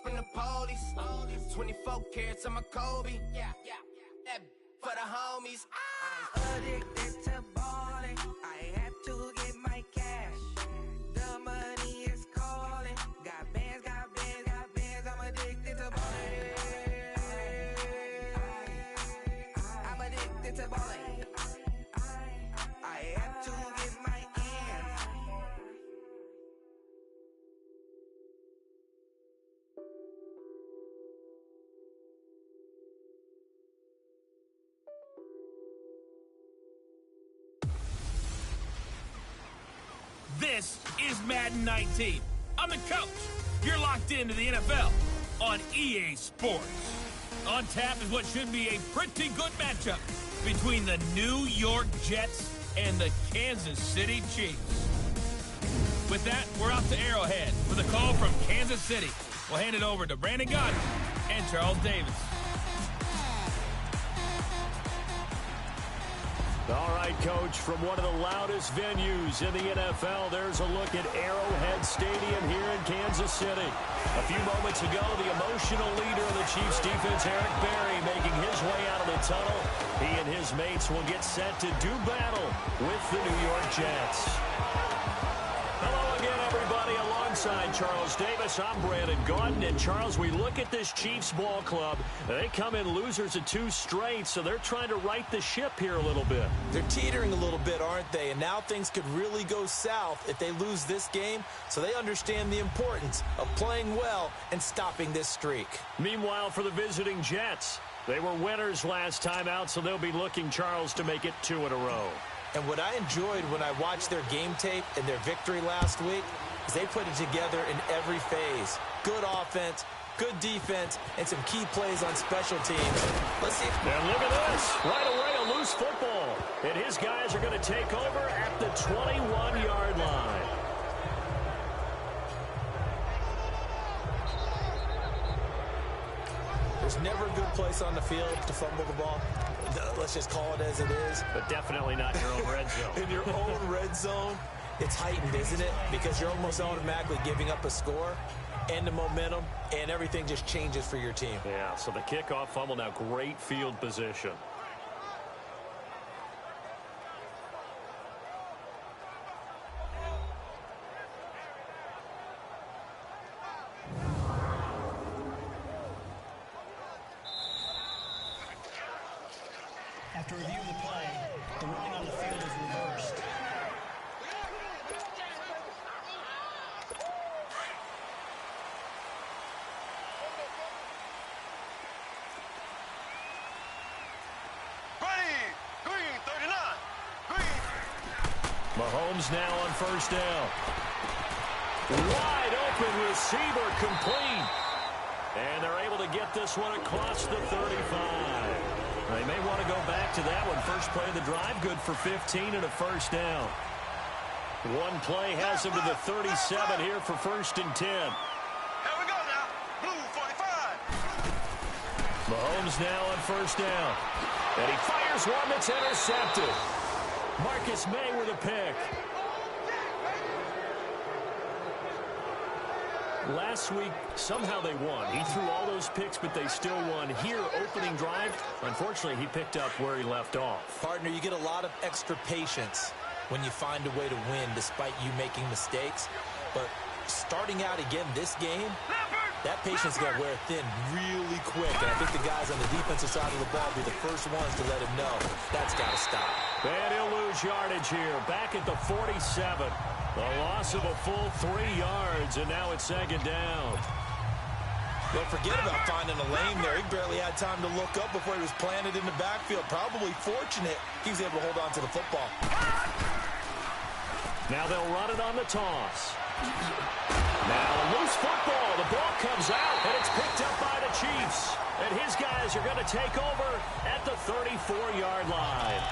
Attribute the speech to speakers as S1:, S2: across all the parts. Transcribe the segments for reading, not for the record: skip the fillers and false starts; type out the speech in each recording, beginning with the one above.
S1: from the police. 24 carats on my Kobe. Yeah. That for the homies.
S2: I'm addicted to balling. I have to get my cash. The money is calling. Got bands. I'm addicted to balling. I'm addicted to balling. I have to get my hands.
S3: This is Madden 19. I'm the coach. You're locked into the NFL on EA Sports. On tap is what should be a pretty good matchup between the New York Jets and the Kansas City Chiefs. With that, we're off to Arrowhead with a call from Kansas City. We'll hand it over to Brandon Gaudin and Charles Davis.
S4: All right, Coach, from one of the loudest venues in the NFL, there's a look at Arrowhead Stadium here in Kansas City. A few moments ago, the emotional leader of the Chiefs defense, Eric Berry, making his way out of the tunnel. He and his mates will get set to do battle with the New York Jets. Hello again, everybody. Alongside Charles Davis, I'm Brandon Gaudin. And, Charles, we look at this Chiefs ball club. They come in losers of 2 straight, so they're trying to right the ship here a little bit.
S5: They're teetering a little bit, aren't they? And now things could really go south if they lose this game, so they understand the importance of playing well and stopping this streak.
S4: Meanwhile, for the visiting Jets, they were winners last time out, so they'll be looking, Charles, to make it 2 in a row.
S5: And what I enjoyed when I watched their game tape and their victory last week is they put it together in every phase. Good offense, good defense, and some key plays on special teams. Let's see.
S4: And look at this. Right away, a loose football. And his guys are going to take over at the 21-yard line.
S5: There's never a good place on the field to fumble the ball. Let's just call it as it is.
S4: But definitely not your own red zone.
S5: In your own red zone, it's heightened, isn't it? Because you're almost automatically giving up a score and the momentum, and everything just changes for your team.
S4: Yeah, so the kickoff fumble, now great field position.
S6: After review of the play, the ruling on the field is reversed.
S7: Green, 39. Green.
S4: Mahomes now on first down. Wide open receiver complete. And they're able to get this one across the 35. They may want to go back to that one. First play of the drive, good for 15 and a first down. One play has him to the 37 here for 1st and 10.
S7: Here we go now. Blue 45.
S4: Mahomes now on first down. And he fires one that's intercepted. Marcus May with a pick. Last week, somehow they won. He threw all those picks, but they still won. Here, opening drive, unfortunately, he picked up where he left off.
S5: Partner, you get a lot of extra patience when you find a way to win despite you making mistakes. But starting out again this game, that patience got wear thin really quick. And I think the guys on the defensive side of the ball will be the first ones to let him know that's got to stop.
S4: And he'll lose yardage here. Back at the 47. A loss of a full 3 yards, and now it's 2nd down.
S5: Don't forget about finding a lane there. He barely had time to look up before he was planted in the backfield. Probably fortunate he was able to hold on to the football.
S4: Now they'll run it on the toss. Now loose football. The ball comes out, and it's picked up by the Chiefs. And his guys are going to take over at the 34-yard line.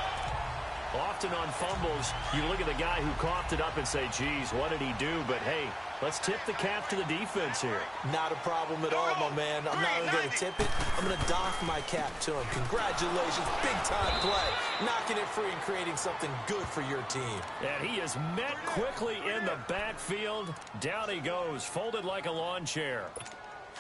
S4: Often on fumbles, you look at the guy who coughed it up and say, geez, what did he do? But, hey, let's tip the cap to the defense here.
S5: Not a problem at all, my man. I'm not only going to tip it, I'm going to doff my cap to him. Congratulations, big-time play. Knocking it free and creating something good for your team.
S4: And he is met quickly in the backfield. Down he goes, folded like a lawn chair.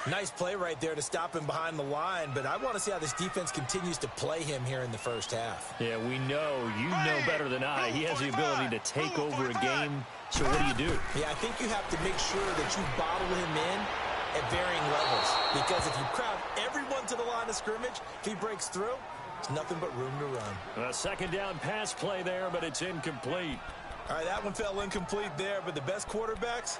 S5: Nice play right there to stop him behind the line, but I want to see how this defense continues to play him here in the first half.
S4: Yeah, we know. You know better than I. He has the ability to take over a game. So what do you do?
S5: Yeah, I think you have to make sure that you bottle him in at varying levels. Because if you crowd everyone to the line of scrimmage, if he breaks through, it's nothing but room to run.
S4: A second down pass play there, but it's incomplete.
S5: All right, that one fell incomplete there, but the best quarterbacks,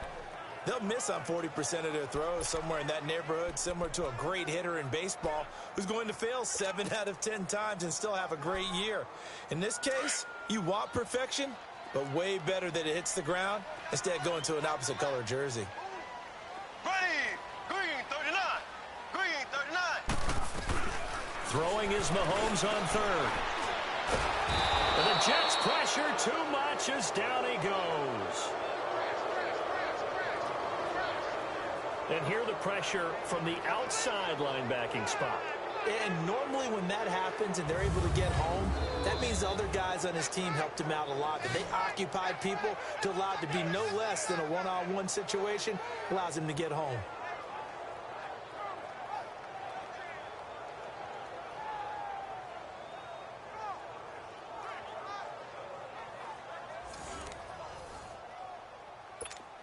S5: they'll miss on 40% of their throws, somewhere in that neighborhood, similar to a great hitter in baseball who's going to fail 7 out of 10 times and still have a great year. In this case, you want perfection, but way better that it hits the ground instead of going to an opposite color jersey.
S7: Green 39. Green 39.
S4: Throwing is Mahomes on third. And the Jets pressure too much as down he goes. And here the pressure from the outside linebacking spot.
S5: And normally when that happens and they're able to get home, that means other guys on his team helped him out a lot. That they occupied people to allow it to be no less than a one-on-one situation, allows him to get home.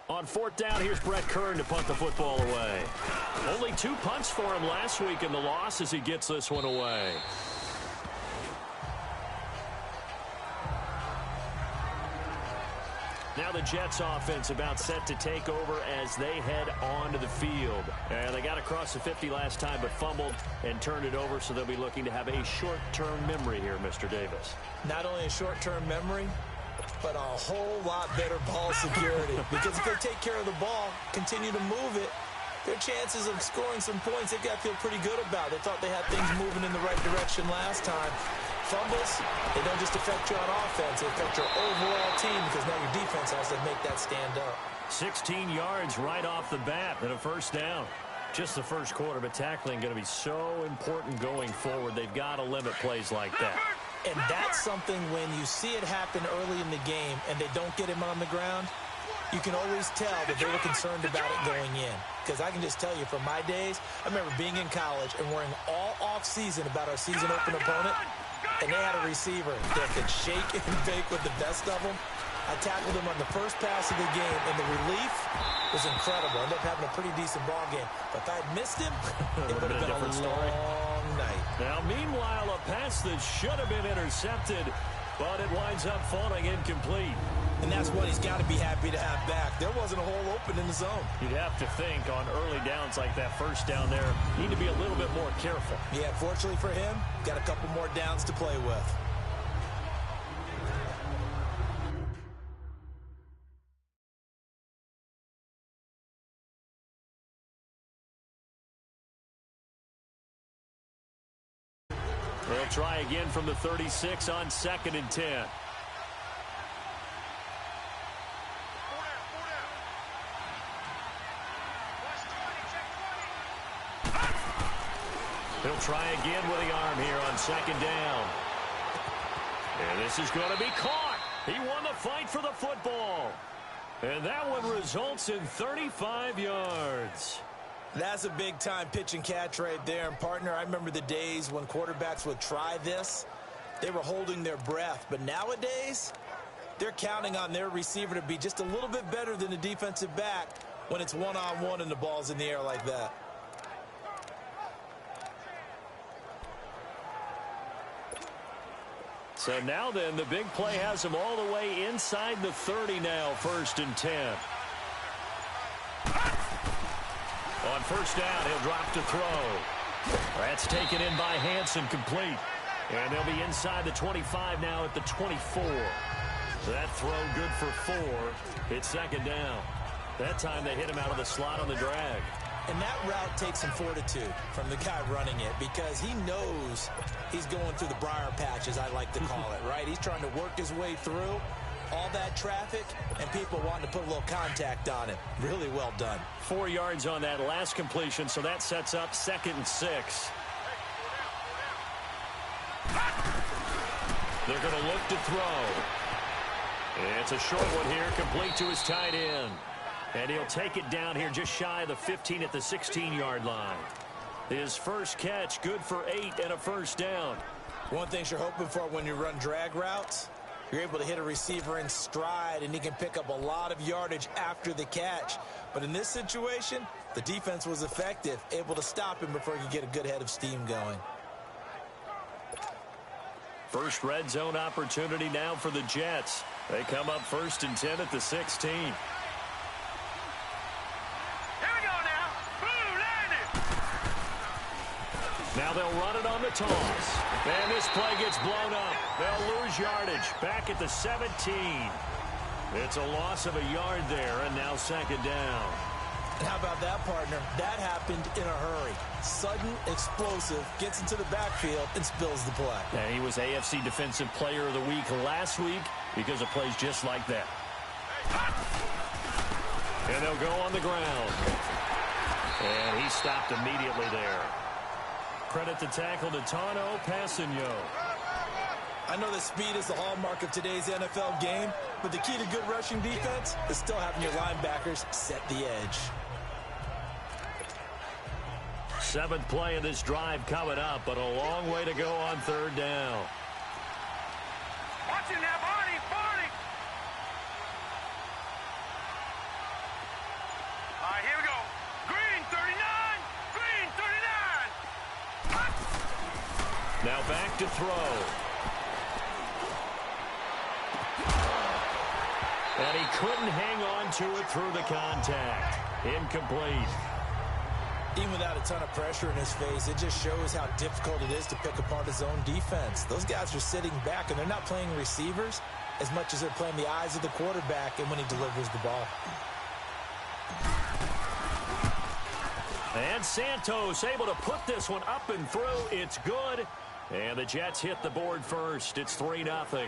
S4: On fourth down, here's Brett Kern to punt the football away. Only 2 punts for him last week in the loss as he gets this one away. Now the Jets offense about set to take over as they head onto the field. And they got across the 50 last time but fumbled and turned it over, so they'll be looking to have a short-term memory here, Mr. Davis.
S5: Not only a short-term memory, but a whole lot better ball security. Because if they take care of the ball, continue to move it, their chances of scoring some points, they've got to feel pretty good about. They thought they had things moving in the right direction last time. Fumbles, they don't just affect you on offense, they affect your overall team because now your defense has to make that stand up.
S4: 16 yards right off the bat and a first down. Just the first quarter, but tackling going to be so important going forward. They've got to limit plays like that.
S5: And that's something when you see it happen early in the game and they don't get him on the ground, you can always tell that they were concerned about it going in. Because I can just tell you from my days, I remember being in college and worrying all off-season about our season open opponent, and they had a receiver that could shake and bake with the best of them. I tackled him on the first pass of the game, and the relief was incredible. I ended up having a pretty decent ball game. But if I had missed him, it would have been a long night.
S4: Now, meanwhile, a pass that should have been intercepted, but it winds up falling incomplete.
S5: And that's what he's got to be happy to have back. There wasn't a hole open in the zone.
S4: You'd have to think on early downs like that first down there, need to be a little bit more careful.
S5: Yeah, fortunately for him, got a couple more downs to play with.
S4: They'll try again from the 36 on 2nd and 10. He'll try again with the arm here on 2nd down. And this is going to be caught. He won the fight for the football. And that one results in 35 yards.
S5: That's a big-time pitch and catch right there. And, partner, I remember the days when quarterbacks would try this. They were holding their breath. But nowadays, they're counting on their receiver to be just a little bit better than the defensive back when it's one-on-one and the ball's in the air like that.
S4: So now then, the big play has him all the way inside the 30 now, 1st and 10. On first down, he'll drop to throw. That's taken in by Hansen, complete. And they'll be inside the 25 now at the 24. So that throw good for 4. It's 2nd down. That time they hit him out of the slot on the drag.
S5: And that route takes some fortitude from the guy running it because he knows he's going through the briar patch, as I like to call it, right? He's trying to work his way through all that traffic and people wanting to put a little contact on it. Really well done.
S4: 4 yards on that last completion, so that sets up 2nd and 6. They're going to look to throw. It's a short one here, complete to his tight end. And he'll take it down here just shy of the 15 at the 16-yard line. His first catch, good for 8 and a first down.
S5: One thing you're hoping for when you run drag routes, you're able to hit a receiver in stride, and he can pick up a lot of yardage after the catch. But in this situation, the defense was effective, able to stop him before he could get a good head of steam going.
S4: First red zone opportunity now for the Jets. They come up 1st and 10 at the 16.
S7: Here we go now. Boom, landed.
S4: Now they'll run it on the toss. And this play gets blown up. They'll lose yardage back at the 17. It's a loss of a yard there, and now 2nd down.
S5: And how about that, partner? That happened in a hurry. Sudden, explosive, gets into the backfield, and spills the play.
S4: And he was AFC Defensive Player of the Week last week because of plays just like that. And they'll go on the ground. And he stopped immediately there. Credit the tackle to Tano Passigno.
S5: I know that speed is the hallmark of today's NFL game, but the key to good rushing defense is still having your linebackers set the edge.
S4: 7th play of this drive coming up, but a long way to go on 3rd down.
S7: Watch it now, Barney, Barney. All right, here we go. Green, 39. Green, 39.
S4: Now back to throw. And he couldn't hang on to it through the contact. Incomplete.
S5: Even without a ton of pressure in his face, it just shows how difficult it is to pick apart his own defense. Those guys are sitting back, and they're not playing receivers as much as they're playing the eyes of the quarterback and when he delivers the ball.
S4: And Santos able to put this one up and through. It's good. And the Jets hit the board first. It's 3-0.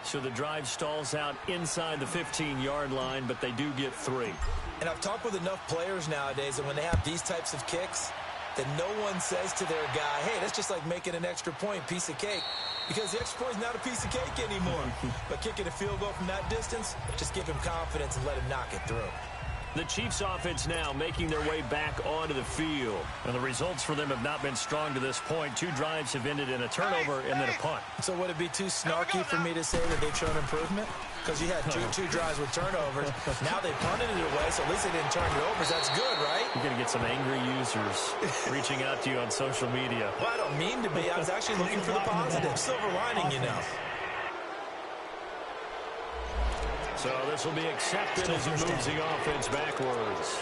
S4: So the drive stalls out inside the 15-yard line, but they do get 3.
S5: And I've talked with enough players nowadays that when they have these types of kicks, that no one says to their guy, hey, that's just like making an extra point, piece of cake. Because the extra point is not a piece of cake anymore. But kicking a field goal from that distance, just give him confidence and let him knock it through.
S4: The Chiefs offense now making their way back onto the field. And the results for them have not been strong to this point. 2 drives have ended in a turnover and then a punt.
S5: So would it be too snarky for me to say that they've shown improvement? Because you had two drives with turnovers. Now they punted it away, so at least they didn't turn it over. So that's good, right?
S4: You're going to get some angry users reaching out to you on social media.
S5: Well, I don't mean to be. I was actually looking for the positive. Silver lining, you know.
S4: So this will be accepted as he moves the offense backwards.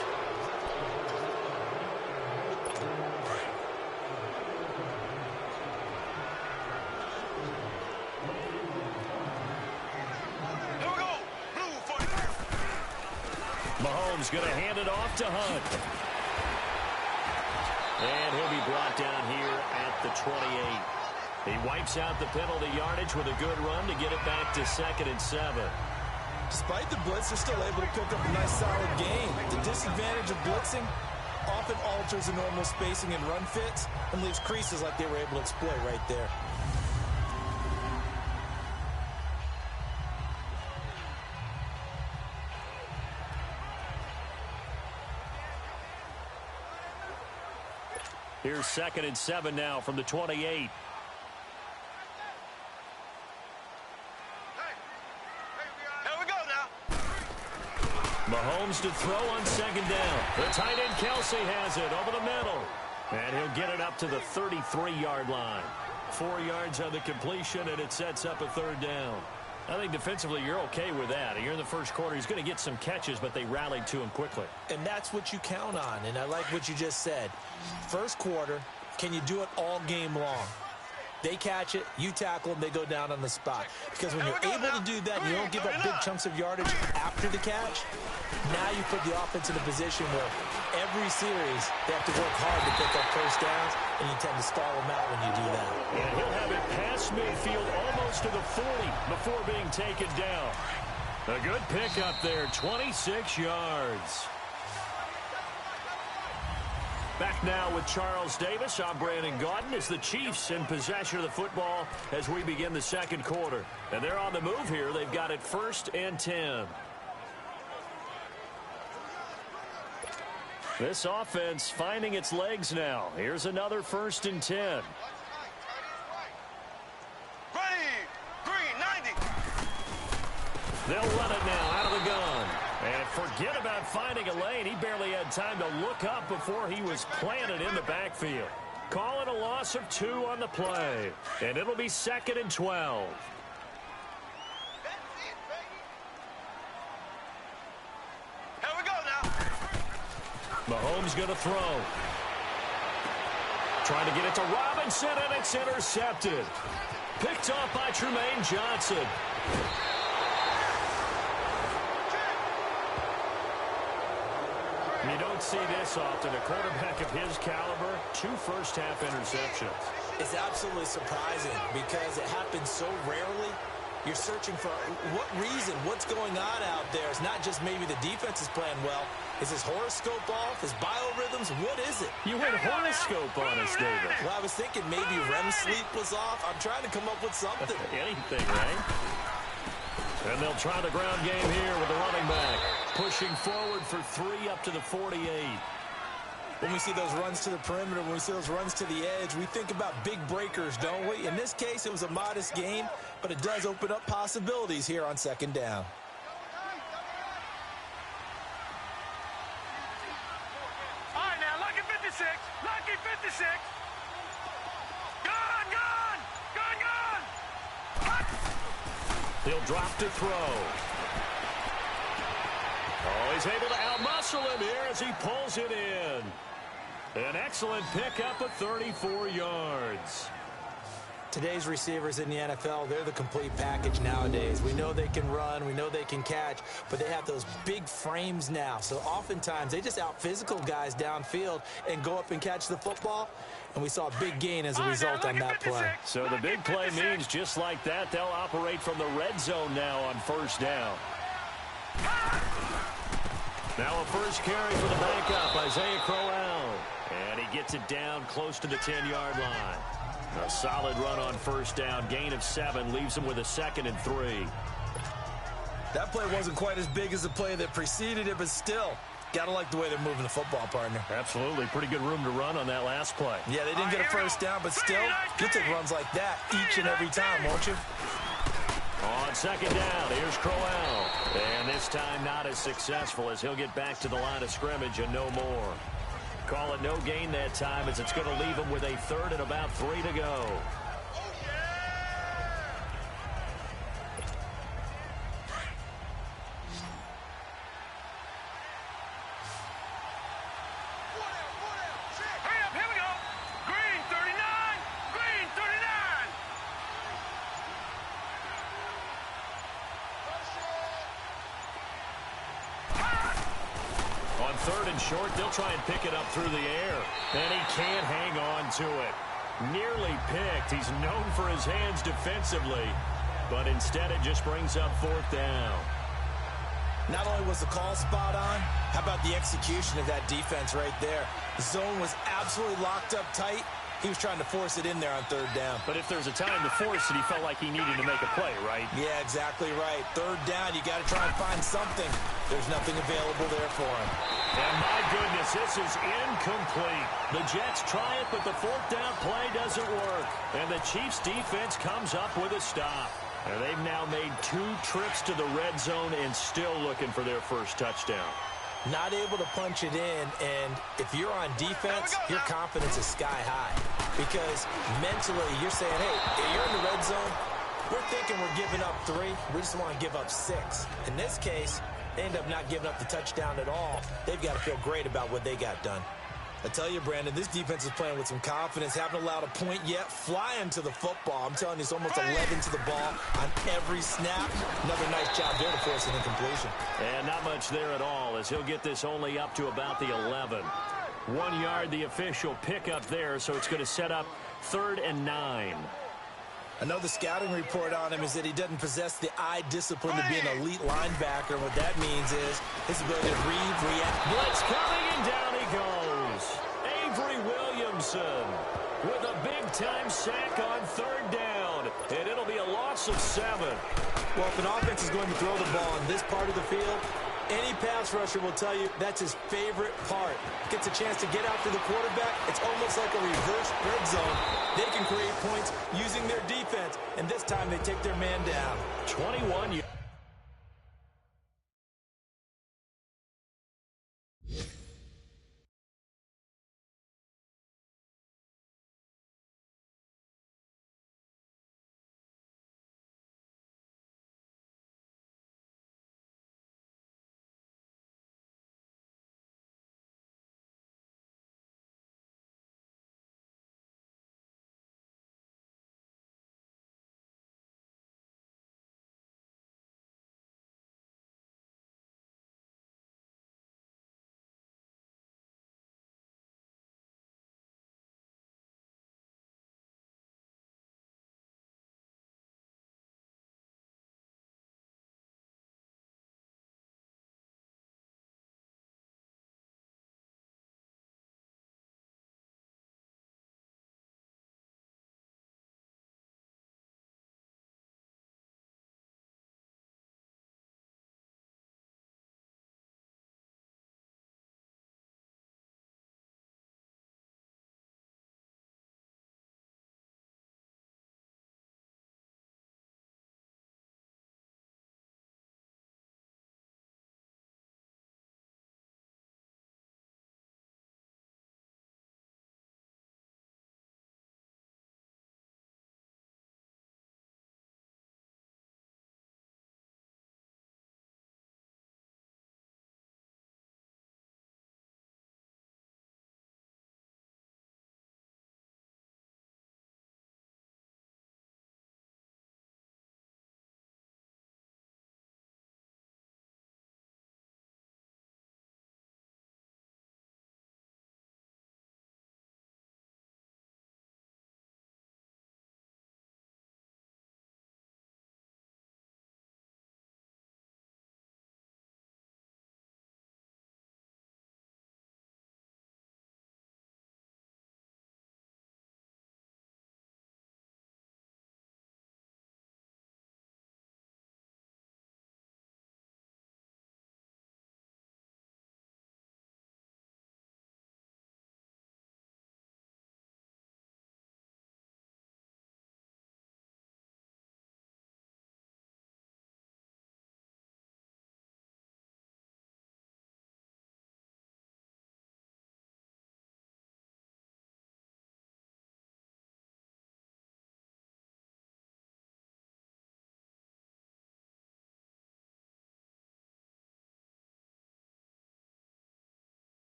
S7: Here we go. Blue for you.
S4: Mahomes going to hand it off to Hunt. And he'll be brought down here at the 28. He wipes out the penalty yardage with a good run to get it back to 2nd and 7.
S5: Despite the blitz, they're still able to pick up a nice solid gain. The disadvantage of blitzing often alters the normal spacing and run fits and leaves creases like they were able to exploit right there.
S4: Here's 2nd and 7 now from the 28. Mahomes to throw on 2nd down. The tight end Kelsey has it over the middle. And he'll get it up to the 33-yard line. 4 yards on the completion, and it sets up a 3rd down. I think defensively you're okay with that. Here in the first quarter, he's going to get some catches, but they rallied to him quickly.
S5: And that's what you count on, and I like what you just said. First quarter, can you do it all game long? They catch it, you tackle them, they go down on the spot. Because when you're able to do that and you don't give up big chunks of yardage after the catch, now you put the offense in a position where every series they have to work hard to pick up first downs, and you tend to stall them out when you do that.
S4: And he'll have it past midfield almost to the 40 before being taken down. A good pickup there, 26 yards. Back now with Charles Davis. I'm Brandon Gaudin. It's the Chiefs in possession of the football as we begin the second quarter. And they're on the move here. They've got it 1st and 10. This offense finding its legs now. Here's another 1st and 10.
S7: Ready, green, 90.
S4: They'll run it now out of the gun. And forget about finding a lane. He barely had time to look up before he was planted in the backfield. Calling a loss of 2 on the play. And it'll be 2nd and 12.
S7: Here we go now.
S4: Mahomes going to throw. Trying to get it to Robinson, and it's intercepted. Picked off by Tremaine Johnson. You don't see this often. A quarterback of his caliber, 2 first-half interceptions.
S5: It's absolutely surprising because it happens so rarely. You're searching for what reason, what's going on out there. It's not just maybe the defense is playing well. Is his horoscope off? His biorhythms? What is it?
S4: You went horoscope on us, David.
S5: Well, I was thinking maybe REM sleep was off. I'm trying to come up with something.
S4: Anything, right? And they'll try the ground game here with the running back. Pushing forward for 3 up to the 48.
S5: When we see those runs to the perimeter, when we see those runs to the edge, we think about big breakers, don't we? In this case, it was a modest gain, but it does open up possibilities here on 2nd down.
S7: All right, now, lucky 56. Lucky 56. Gone, gone. Gone, gone.
S4: He'll drop to throw. Oh, he's able to outmuscle him here as he pulls it in. An excellent pickup of 34 yards.
S5: Today's receivers in the NFL, they're the complete package nowadays. We know they can run, we know they can catch, but they have those big frames now. So oftentimes they just out-physical guys downfield and go up and catch the football. And we saw a big gain as a result on that play.
S4: So the big play means just like that, they'll operate from the red zone now on 1st down. Now a first carry for the backup, Isaiah Crowell. And he gets it down close to the 10-yard line. A solid run on 1st down. Gain of 7 leaves him with a 2nd and 3.
S5: That play wasn't quite as big as the play that preceded it, but still, gotta like the way they're moving the football, partner.
S4: Absolutely. Pretty good room to run on that last play.
S5: Yeah, they didn't get a first down, but still, you'll take runs like that each and every time, won't you?
S4: On 2nd down, here's Crowell. And this time not as successful as he'll get back to the line of scrimmage and no more. Call it no gain that time as it's going to leave him with a 3rd and about 3 to go.
S7: Hurry up, here we go. Green, 39. Green, 39.
S4: On 3rd and short, they'll try and pick it up through the air. And he can't hang on to it. Nearly picked. He's known for his hands defensively. But instead, it just brings up 4th down.
S5: Not only was the call spot on, how about the execution of that defense right there? The zone was absolutely locked up tight. He was trying to force it in there on 3rd down.
S4: But if there's a time to force it, he felt like he needed to make a play, right?
S5: Yeah, exactly right. 3rd down, you got to try and find something. There's nothing available there for him.
S4: And my goodness, this is incomplete. The Jets try it, but the 4th down play doesn't work. And the Chiefs defense comes up with a stop. And they've now made 2 trips to the red zone and still looking for their first touchdown.
S5: Not able to punch it in, and if you're on defense, your confidence is sky high. Because mentally, you're saying, hey, you're in the red zone, we're thinking we're giving up 3, we just want to give up 6. In this case, they end up not giving up the touchdown at all. They've got to feel great about what they got done. I tell you, Brandon, this defense is playing with some confidence. Haven't allowed a point yet. Flying to the football. I'm telling you, it's almost 11 to the ball on every snap. Another nice job there to force an incompletion.
S4: And not much there at all as he'll get this only up to about the 11. 1 yard, the official pickup there, so it's going to set up 3rd and 9.
S5: I know the scouting report on him is that he doesn't possess the eye discipline to be an elite linebacker. What that means is his ability to read, react.
S4: Blitz coming, and down he goes. Avery Williamson with a big-time sack on 3rd down. And it'll be a loss of 7.
S5: Well, if an offense is going to throw the ball in this part of the field, Any pass rusher will tell you that's his favorite part. Gets a chance to get after the quarterback. It's almost like a reverse red zone. They can create points using their defense, and this time they take their man down.
S4: 21.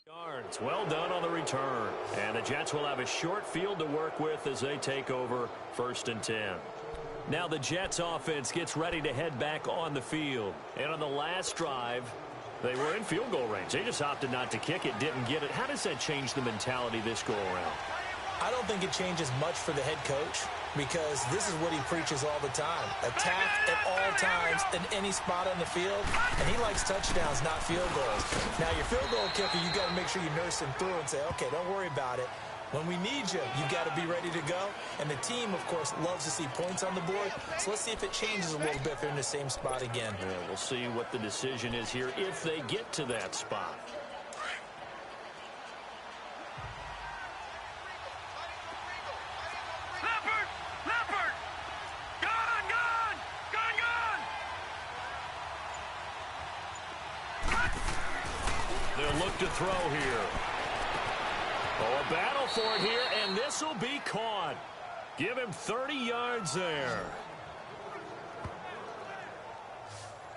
S4: Yards. Well done on the return. And the Jets will have a short field to work with as they take over 1st and 10. Now the Jets offense gets ready to head back on the field. And on the last drive, They were in field goal range. They just opted not to kick it, didn't get it. How does that change the mentality this go-around?
S5: I don't think it changes much for the head coach because this is what he preaches all the time. Attack at all times in any spot on the field, and he likes touchdowns, not field goals. Now, your field goal kicker, you got to make sure you nurse him through and say, okay, don't worry about it. When we need you, you've got to be ready to go. And the team, of course, loves to see points on the board. So let's see if it changes a little bit if they're in the same spot again.
S4: Yeah, we'll see what the decision is here if they get to that spot.
S7: Leopard! Gone!
S4: They'll look to throw here. Oh, a battle for it here, and this will be caught. Give him 30 yards there.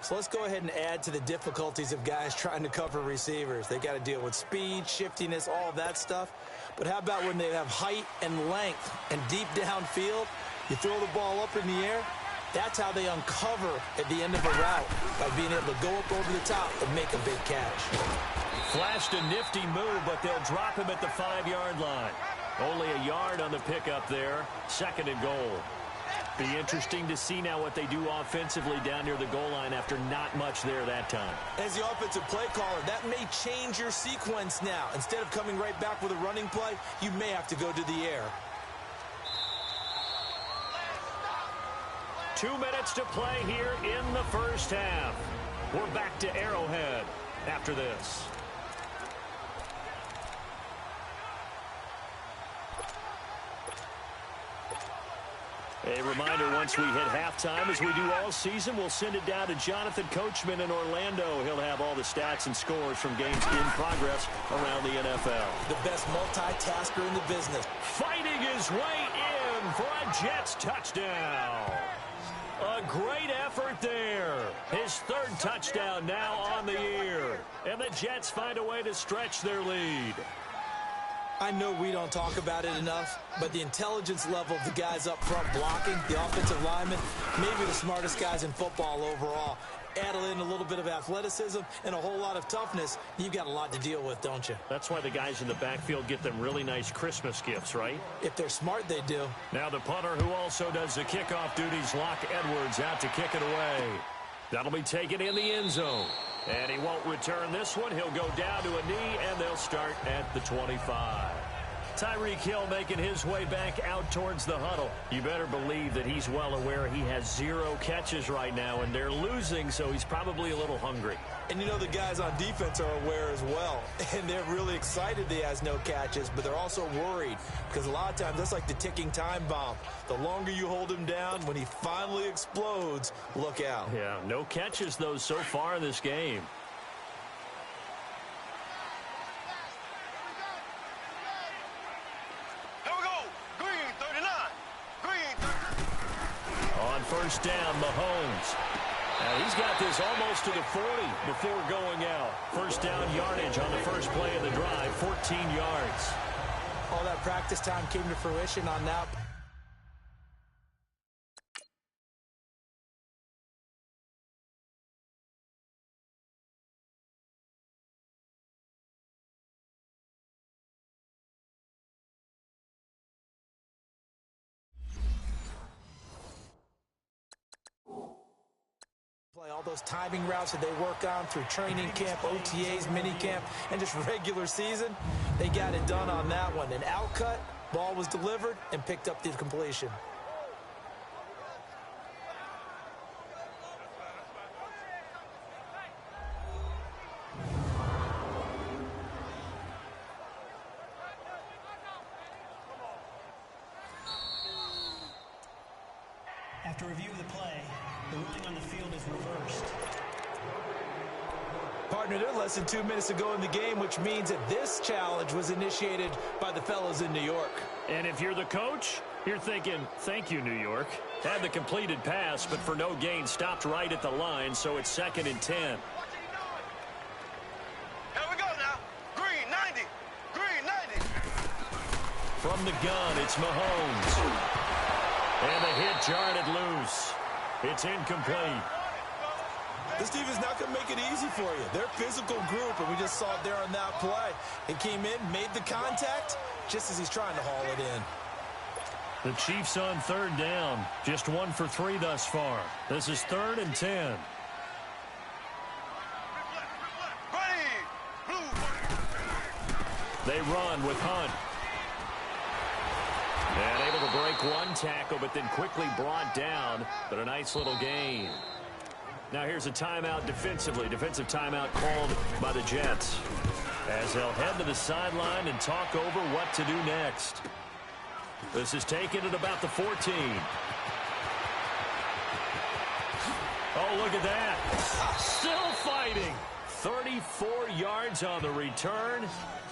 S5: So let's go ahead and add to the difficulties of guys trying to cover receivers. They got to deal with speed, shiftiness, all of that stuff. But how about when they have height and length and deep downfield? You throw the ball up in the air. That's how they uncover at the end of a route, by being able to go up over the top and make a big catch.
S4: Flashed a nifty move, but they'll drop him at the 5-yard line. Only a yard on the pickup there. 2nd and goal. Be interesting to see now what they do offensively down near the goal line after not much there that time.
S5: As the offensive play caller, that may change your sequence now. Instead of coming right back with a running play, you may have to go to the air.
S4: 2 minutes to play here in the first half. We're back to Arrowhead after this. A reminder, once we hit halftime, as we do all season, we'll send it down to Jonathan Coachman in Orlando. He'll have all the stats and scores from games in progress around the NFL.
S5: The best multitasker in the business.
S4: Fighting his way in for a Jets touchdown. A great effort there. His 3rd touchdown now on the year. And the Jets find a way to stretch their lead.
S5: I know we don't talk about it enough, but the intelligence level of the guys up front blocking, the offensive linemen, maybe the smartest guys in football overall. Add in a little bit of athleticism and a whole lot of toughness, you've got a lot to deal with, don't you?
S4: That's why the guys in the backfield get them really nice Christmas gifts, right?
S5: If they're smart, they do.
S4: Now the punter, who also does the kickoff duties, Locke Edwards, out to kick it away. That'll be taken in the end zone. And he won't return this one. He'll go down to a knee, and they'll start at the 25. Tyreek Hill making his way back out towards the huddle. You better believe that he's well aware he has 0 catches right now, and they're losing, so he's probably a little hungry.
S5: And you know the guys on defense are aware as well, and they're really excited that he has no catches, but they're also worried because a lot of times that's like the ticking time bomb. The longer you hold him down, when he finally explodes, look out.
S4: Yeah, no catches, though, so far in this game. First down, Mahomes. Now he's got this almost to the 40 before going out. First down yardage on the first play of the drive, 14 yards.
S5: All that practice time came to fruition on that. All those timing routes that they work on through training camp, OTAs, mini camp, and just regular season, they got it done on that one. An outcut, ball was delivered, and picked up the completion.
S6: After review of the play, the ruling on the field is reversed.
S5: Partner, they're less than 2 minutes to go in the game, which means that this challenge was initiated by the fellas in New York.
S4: And if you're the coach, you're thinking, thank you, New York. Had the completed pass, but for no gain, stopped right at the line, so it's 2nd and 10.
S7: Here we go now. Green 90. Green 90.
S4: From the gun, it's Mahomes. And the hit jarred it loose. It's incomplete.
S5: This team is not going to make it easy for you. They're a physical group, and we just saw it there on that play. It came in, made the contact, just as he's trying to haul it in.
S4: The Chiefs on third down. Just 1 for 3 thus far. This is 3rd and 10. They run with Hunt. And able to break one tackle, but then quickly brought down. But a nice little gain. Now here's a timeout defensively. Defensive timeout called by the Jets, as they'll head to the sideline and talk over what to do next. This is taken at about the 14. Oh, look at that. Still fighting. 34 yards on the return.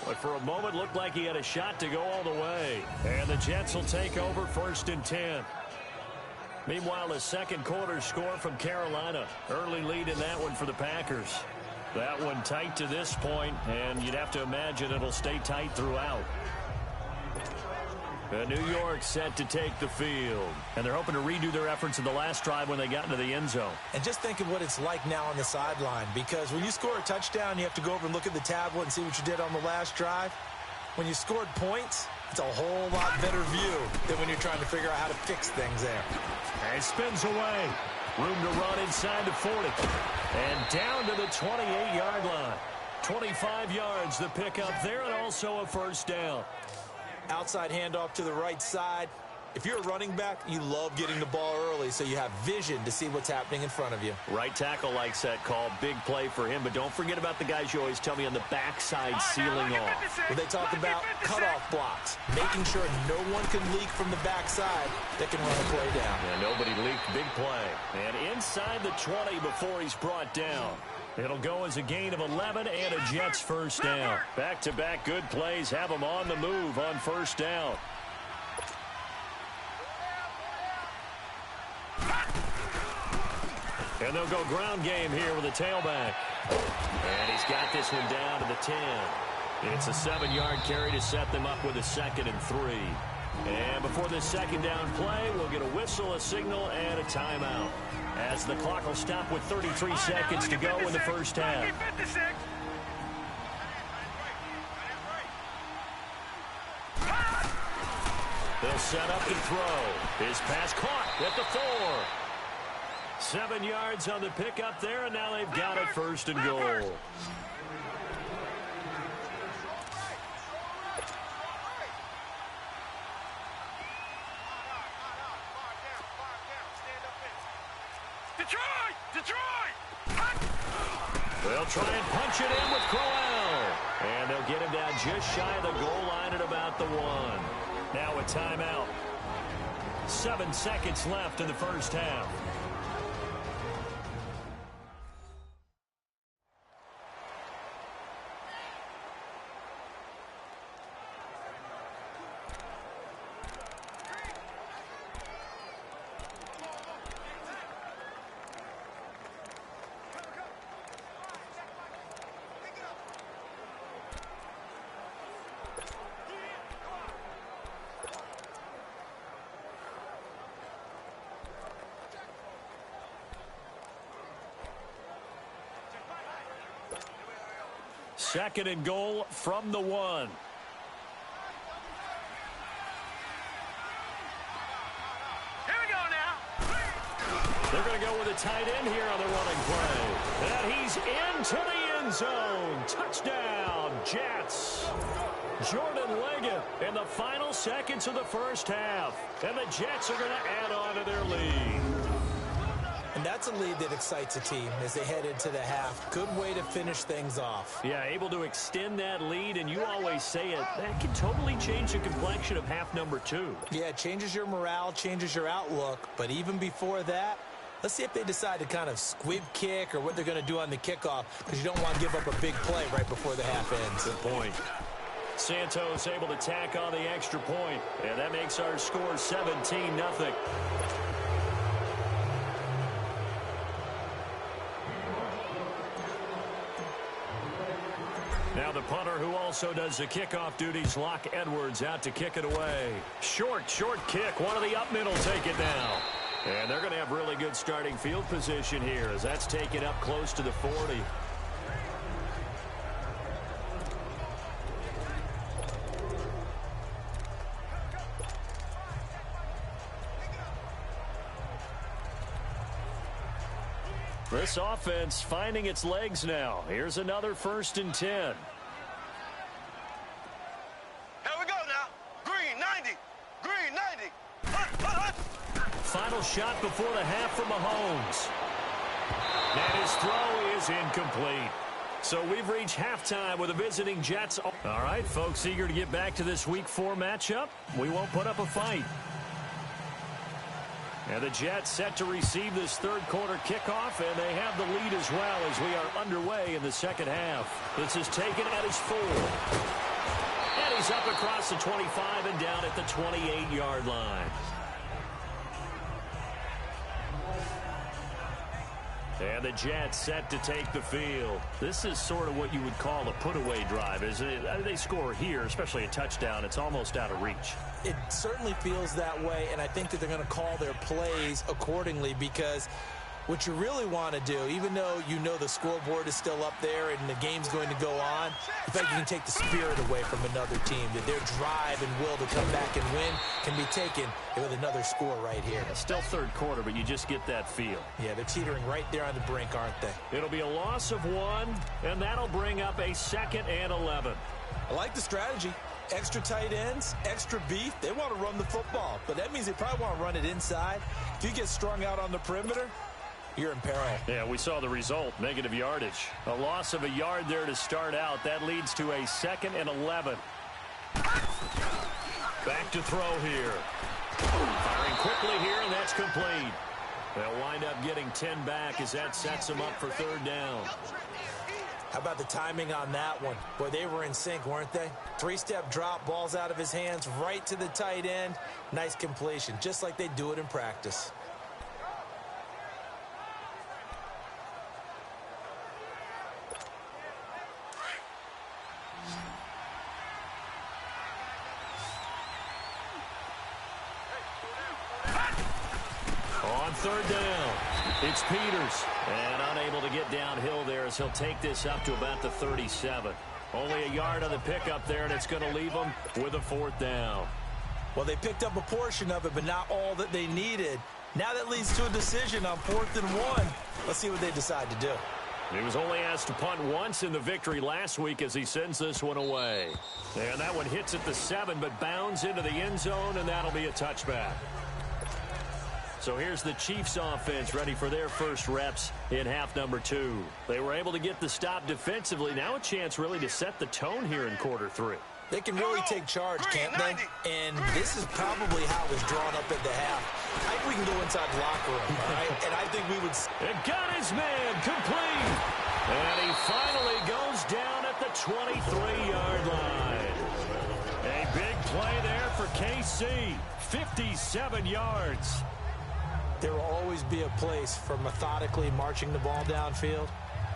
S4: But for a moment, looked like he had a shot to go all the way. And the Jets will take over 1st and 10. Meanwhile, a second quarter score from Carolina. Early lead in that one for the Packers. That one tight to this point, and you'd have to imagine it'll stay tight throughout. New York set to take the field. And they're hoping to redo their efforts in the last drive when they got into the end zone.
S5: And just think of what it's like now on the sideline, because when you score a touchdown, you have to go over and look at the tablet and see what you did on the last drive. When you scored points, it's a whole lot better view than when you're trying to figure out how to fix things there.
S4: And spins away. Room to run inside the 40. And down to the 28-yard line. 25 yards the pickup there, and also a first down.
S5: Outside handoff to the right side. If you're a running back, you love getting the ball early so you have vision to see what's happening in front of you.
S4: Right tackle likes that call. Big play for him, but don't forget about the guys you always tell me on the backside sealing off.
S5: Well, they talk about cutoff blocks, making sure no one can leak from the backside that can run a play down.
S4: And nobody leaked. Big play. And inside the 20 before he's brought down. It'll go as a gain of 11 and a Jets first down. Back-to-back good plays have them on the move on first down. And they'll go ground game here with a tailback. And he's got this one down to the 10. It's a 7-yard carry to set them up with a 2nd and 3. And before this second down play, we'll get a whistle, a signal, and a timeout, as the clock will stop with 33 seconds to go in the first half. They'll set up to throw. His pass caught at the 4. 7 yards on the pickup there, and now they've got it 1st and goal. They'll try and punch it in with Crowell. And they'll get him down just shy of the goal line at about the 1. Now a timeout. 7 seconds left in the first half. Second and goal from the 1.
S7: Here we go now.
S4: They're going to go with a tight end here on the running play. And he's into the end zone. Touchdown, Jets. Jordan Leggett in the final seconds of the first half. And the Jets are going to add on to their lead.
S5: And that's a lead that excites a team as they head into the half. Good way to finish things off.
S4: Yeah, able to extend that lead, and you always say it, that can totally change the complexion of half number 2.
S5: Yeah, it changes your morale, changes your outlook. But even before that, let's see if they decide to kind of squib kick or what they're going to do on the kickoff, because you don't want to give up a big play right before the half ends.
S4: Good point. Santos able to tack on the extra point, and that makes our score 17-0. Now the punter, who also does the kickoff duties, Locke Edwards, out to kick it away. Short kick. One of the up middle take it now. And they're going to have really good starting field position here as that's taken up close to the 40. This offense finding its legs now. Here's another 1st and 10.
S7: Here we go now. Green 90. Green 90.
S4: Final shot before the half from Mahomes. And his throw is incomplete. So we've reached halftime with the visiting Jets. All right, folks, eager to get back to this Week 4 matchup. We won't put up a fight. And the Jets set to receive this third-quarter kickoff, and they have the lead as well as we are underway in the second half. This is taken at his 4. And he's up across the 25 and down at the 28-yard line. And the Jets set to take the field. This is sort of what you would call a put-away drive, isn't it? They score here, especially a touchdown. It's almost out of reach.
S5: It certainly feels that way, and I think that they're going to call their plays accordingly because what you really want to do, even though you know the scoreboard is still up there and the game's going to go on, in fact, you can take the spirit away from another team, that their drive and will to come back and win can be taken with another score right here.
S4: Still third quarter, but you just get that feel.
S5: Yeah, they're teetering right there on the brink, aren't they?
S4: It'll be a loss of 1, and that'll bring up a 2nd and 11.
S5: I like the strategy. Extra tight ends, extra beef. They want to run the football, but that means they probably want to run it inside. If you get strung out on the perimeter, you're in peril.
S4: Yeah, we saw the result, negative yardage. A loss of a yard there to start out. That leads to a 2nd and 11. Back to throw here. Firing quickly here, and that's complete. They'll wind up getting 10 back as that sets them up for 3rd down.
S5: How about the timing on that one? Boy, they were in sync, weren't they? 3-step drop, balls out of his hands, right to the tight end. Nice completion, just like they do it in practice.
S4: On 3rd down, it's Peters. And unable to get downhill there as he'll take this up to about the 37. Only a yard on the pickup there, and it's going to leave them with a 4th down.
S5: Well, they picked up a portion of it, but not all that they needed. Now that leads to a decision on 4th and 1. Let's see what they decide to do.
S4: He was only asked to punt once in the victory last week as he sends this one away. And that one hits at the 7, but bounds into the end zone, and that'll be a touchback. So here's the Chiefs offense ready for their first reps in half number 2. They were able to get the stop defensively. Now a chance really to set the tone here in quarter 3.
S5: They can really take charge, can't they? And this is probably how it was drawn up at the half. I think we can go inside the locker room, all right? And I think we would...
S4: It got his man complete. And he finally goes down at the 23-yard line. A big play there for KC. 57 yards.
S5: There will always be a place for methodically marching the ball downfield.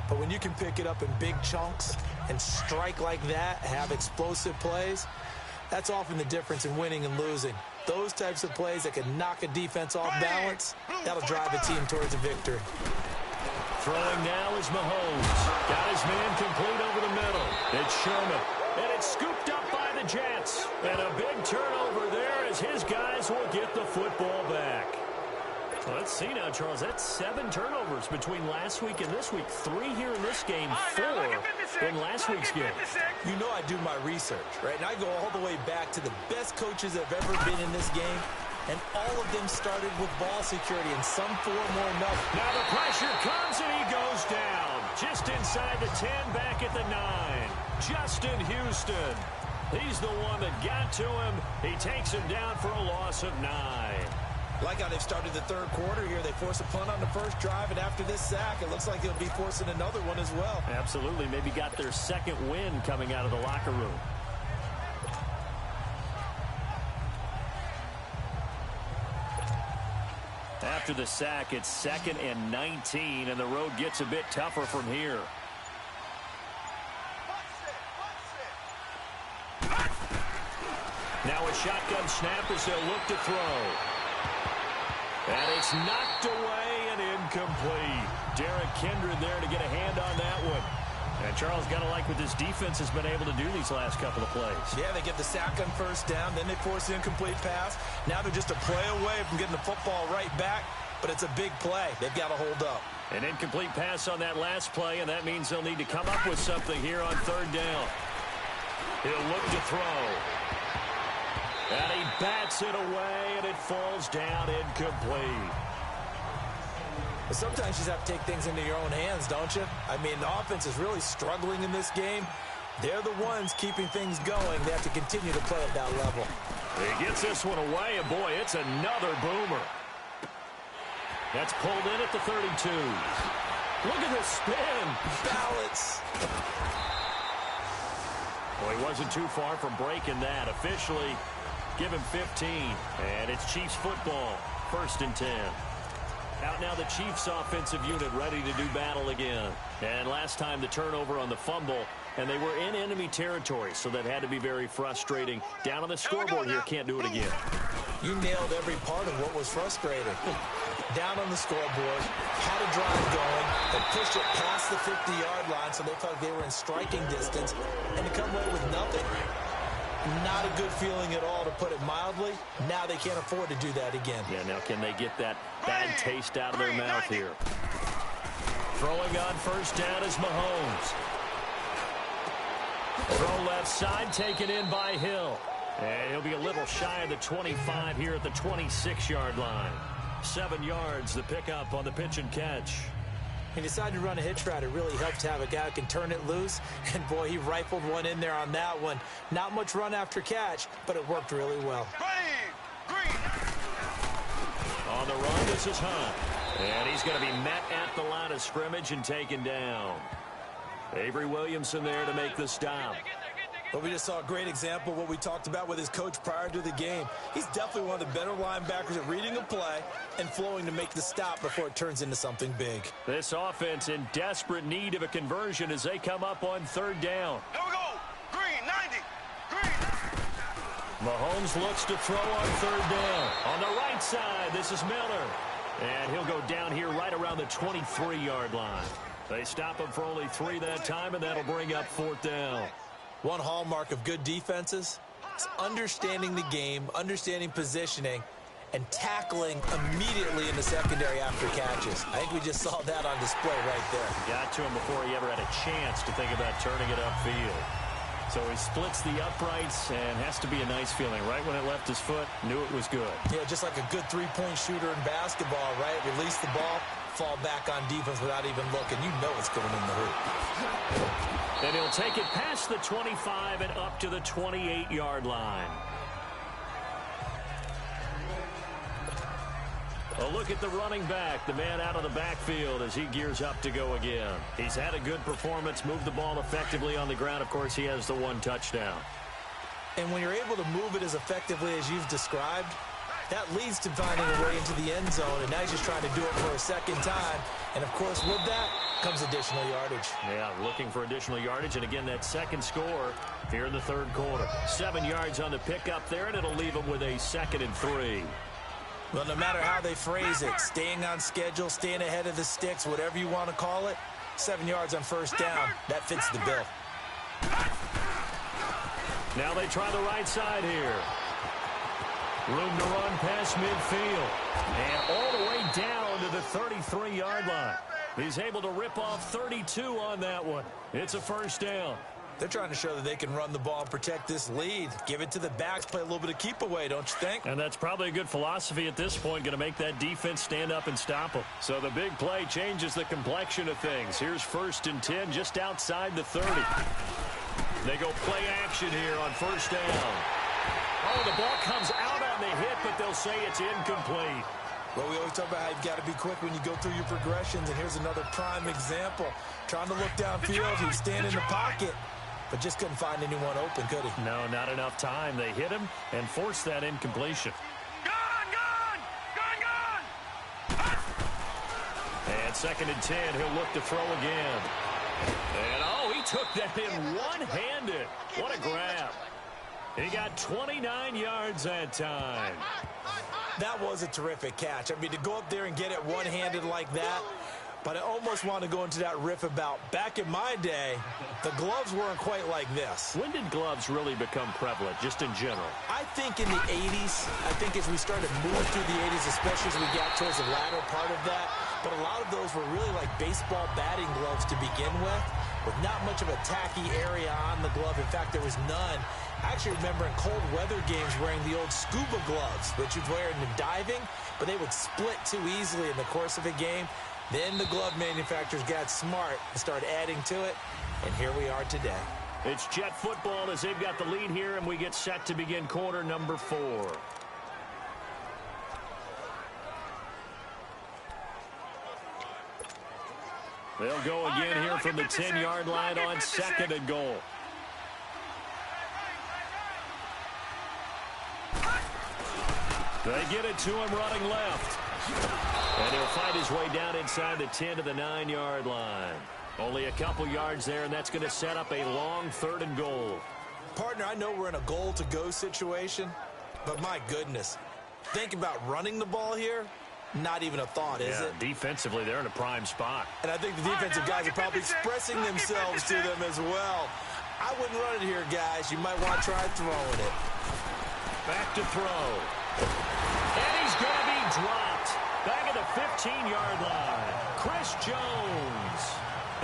S5: But when you can pick it up in big chunks and strike like that, have explosive plays, that's often the difference in winning and losing. Those types of plays that can knock a defense off balance, that'll drive a team towards a victory.
S4: Throwing now is Mahomes. Got his man complete over the middle. It's Sherman. And it's scooped up by the Jets. And a big turnover there as his guys will get the football back. Let's see now, Charles. That's 7 turnovers between last week and this week. 3 here in this game, 4 in last week's game.
S5: You know I do my research, right? And I go all the way back to the best coaches that have ever been in this game. And all of them started with ball security in some form or another.
S4: Now the pressure comes and he goes down. Just inside the 10, back at the 9. Justin Houston. He's the one that got to him. He takes him down for a loss of 9.
S5: Like how they've started the third quarter here. They force a punt on the first drive, and after this sack, it looks like they'll be forcing another one as well.
S4: Absolutely. Maybe got their second win coming out of the locker room. After the sack, it's 2nd and 19, and the road gets a bit tougher from here. Now a shotgun snap as they'll look to throw. And it's knocked away and incomplete. Derek Kindred there to get a hand on that one. And Charles, got to like what this defense has been able to do these last couple of plays.
S5: Yeah, they get the sack on first down, then they force the incomplete pass. Now they're just a play away from getting the football right back, but it's a big play. They've got to hold up.
S4: An incomplete pass on that last play, and that means they'll need to come up with something here on third down. He'll look to throw. And he bats it away, and it falls down incomplete.
S5: Sometimes you just have to take things into your own hands, don't you? I mean, the offense is really struggling in this game. They're the ones keeping things going. They have to continue to play at that level.
S4: He gets this one away, and boy, it's another boomer. That's pulled in at the 32. Look at the spin.
S5: Balance.
S4: Well, he wasn't too far from breaking that. Officially, give him 15. And it's Chiefs football, 1st and 10. Out now the Chiefs offensive unit ready to do battle again. And last time the turnover on the fumble, and they were in enemy territory, so that had to be very frustrating. Down on the scoreboard here, can't do it again.
S5: You nailed every part of what was frustrating. Down on the scoreboard, had a drive going, and pushed it past the 50-yard line, so they felt they were in striking distance, and to come away with nothing, not a good feeling at all, to put it mildly. Now they can't afford to do that again.
S4: Yeah, now can they get that bad taste out of their mouth here? Throwing on first down is Mahomes. Throw left side, taken in by Hill. And he'll be a little shy of the 25 here at the 26-yard line. 7 yards, the pickup on the pitch and catch.
S5: He decided to run a hitch route. It really helped to have a guy who can turn it loose. And, boy, he rifled one in there on that one. Not much run after catch, but it worked really well.
S4: On the run, this is Hunt. And he's going to be met at the line of scrimmage and taken down. Avery Williamson there to make the stop.
S5: But we just saw a great example of what we talked about with his coach prior to the game. He's definitely one of the better linebackers at reading a play and flowing to make the stop before it turns into something big.
S4: This offense in desperate need of a conversion as they come up on third down.
S7: Here we go. Green, 90. Green.
S4: Mahomes looks to throw on third down. On the right side, this is Miller. And he'll go down here right around the 23-yard line. They stop him for only 3 that time, and that'll bring up 4th down.
S5: One hallmark of good defenses is understanding the game, understanding positioning, and tackling immediately in the secondary after catches. I think we just saw that on display right there.
S4: Got to him before he ever had a chance to think about turning it upfield. So he splits the uprights and has to be a nice feeling. Right when it left his foot, knew it was good.
S5: Yeah, just like a good three-point shooter in basketball, right? Release the ball, fall back on defense without even looking. You know it's going in the hoop.
S4: And he'll take it past the 25 and up to the 28-yard line. A look at the running back, the man out of the backfield as he gears up to go again. He's had a good performance, moved the ball effectively on the ground. Of course, he has the 1 touchdown.
S5: And when you're able to move it as effectively as you've described, that leads to finding a way into the end zone, and now he's just trying to do it for a second time. And, of course, with that comes additional yardage.
S4: Yeah, looking for additional yardage, and again, that second score here in the third quarter. 7 yards on the pickup there, and it'll leave him with a 2nd and 3.
S5: Well, no matter how they phrase it, staying on schedule, staying ahead of the sticks, whatever you want to call it, 7 yards on first down, that fits the bill.
S4: Now they try the right side here. Room to run past midfield. And all the way down to the 33-yard line. He's able to rip off 32 on that one. It's a first down.
S5: They're trying to show that they can run the ball and protect this lead. Give it to the backs, play a little bit of keep away, don't you think?
S4: And that's probably a good philosophy at this point, going to make that defense stand up and stop them. So the big play changes the complexion of things. Here's 1st and 10 just outside the 30. They go play action here on first down. Oh, the ball comes out on the hit, but they'll say it's incomplete.
S5: Well, we always talk about how you've got to be quick when you go through your progressions, and here's another prime example. Trying to look downfield, he was standing in the pocket, but just couldn't find anyone open, could he?
S4: No, not enough time. They hit him and forced that incompletion.
S7: Gone!
S4: And 2nd and 10, he'll look to throw again. And, oh, he took that in one-handed. What a grab. He got 29 yards that time.
S5: That was a terrific catch. I mean, to go up there and get it one-handed like that, but I almost want to go into that riff about back in my day, the gloves weren't quite like this.
S4: When did gloves really become prevalent, just in general?
S5: I think in the 80s. I think as we started moving through the 80s, especially as we got towards the latter part of that. But a lot of those were really like baseball batting gloves to begin with not much of a tacky area on the glove. In fact, there was none. I actually remember in cold weather games wearing the old scuba gloves, which you'd wear in diving, but they would split too easily in the course of a game. Then the glove manufacturers got smart and started adding to it, and here we are today.
S4: It's Jet football as they've got the lead here, and we get set to begin quarter number 4. They'll go again here from the 10-yard line on 2nd and goal. They get it to him running left. And he'll find his way down inside the 10 to the 9-yard line. Only a couple yards there, and that's going to set up a long 3rd and goal.
S5: Partner, I know we're in a goal-to-go situation, but my goodness. Think about running the ball here. Not even a thought, is it?
S4: Defensively, they're in a prime spot.
S5: And I think the defensive guys are probably expressing themselves to them as well. I wouldn't run it here, guys. You might want to try throwing it.
S4: Back to throw. And he's going to be dropped. Back at the 15-yard line. Chris Jones.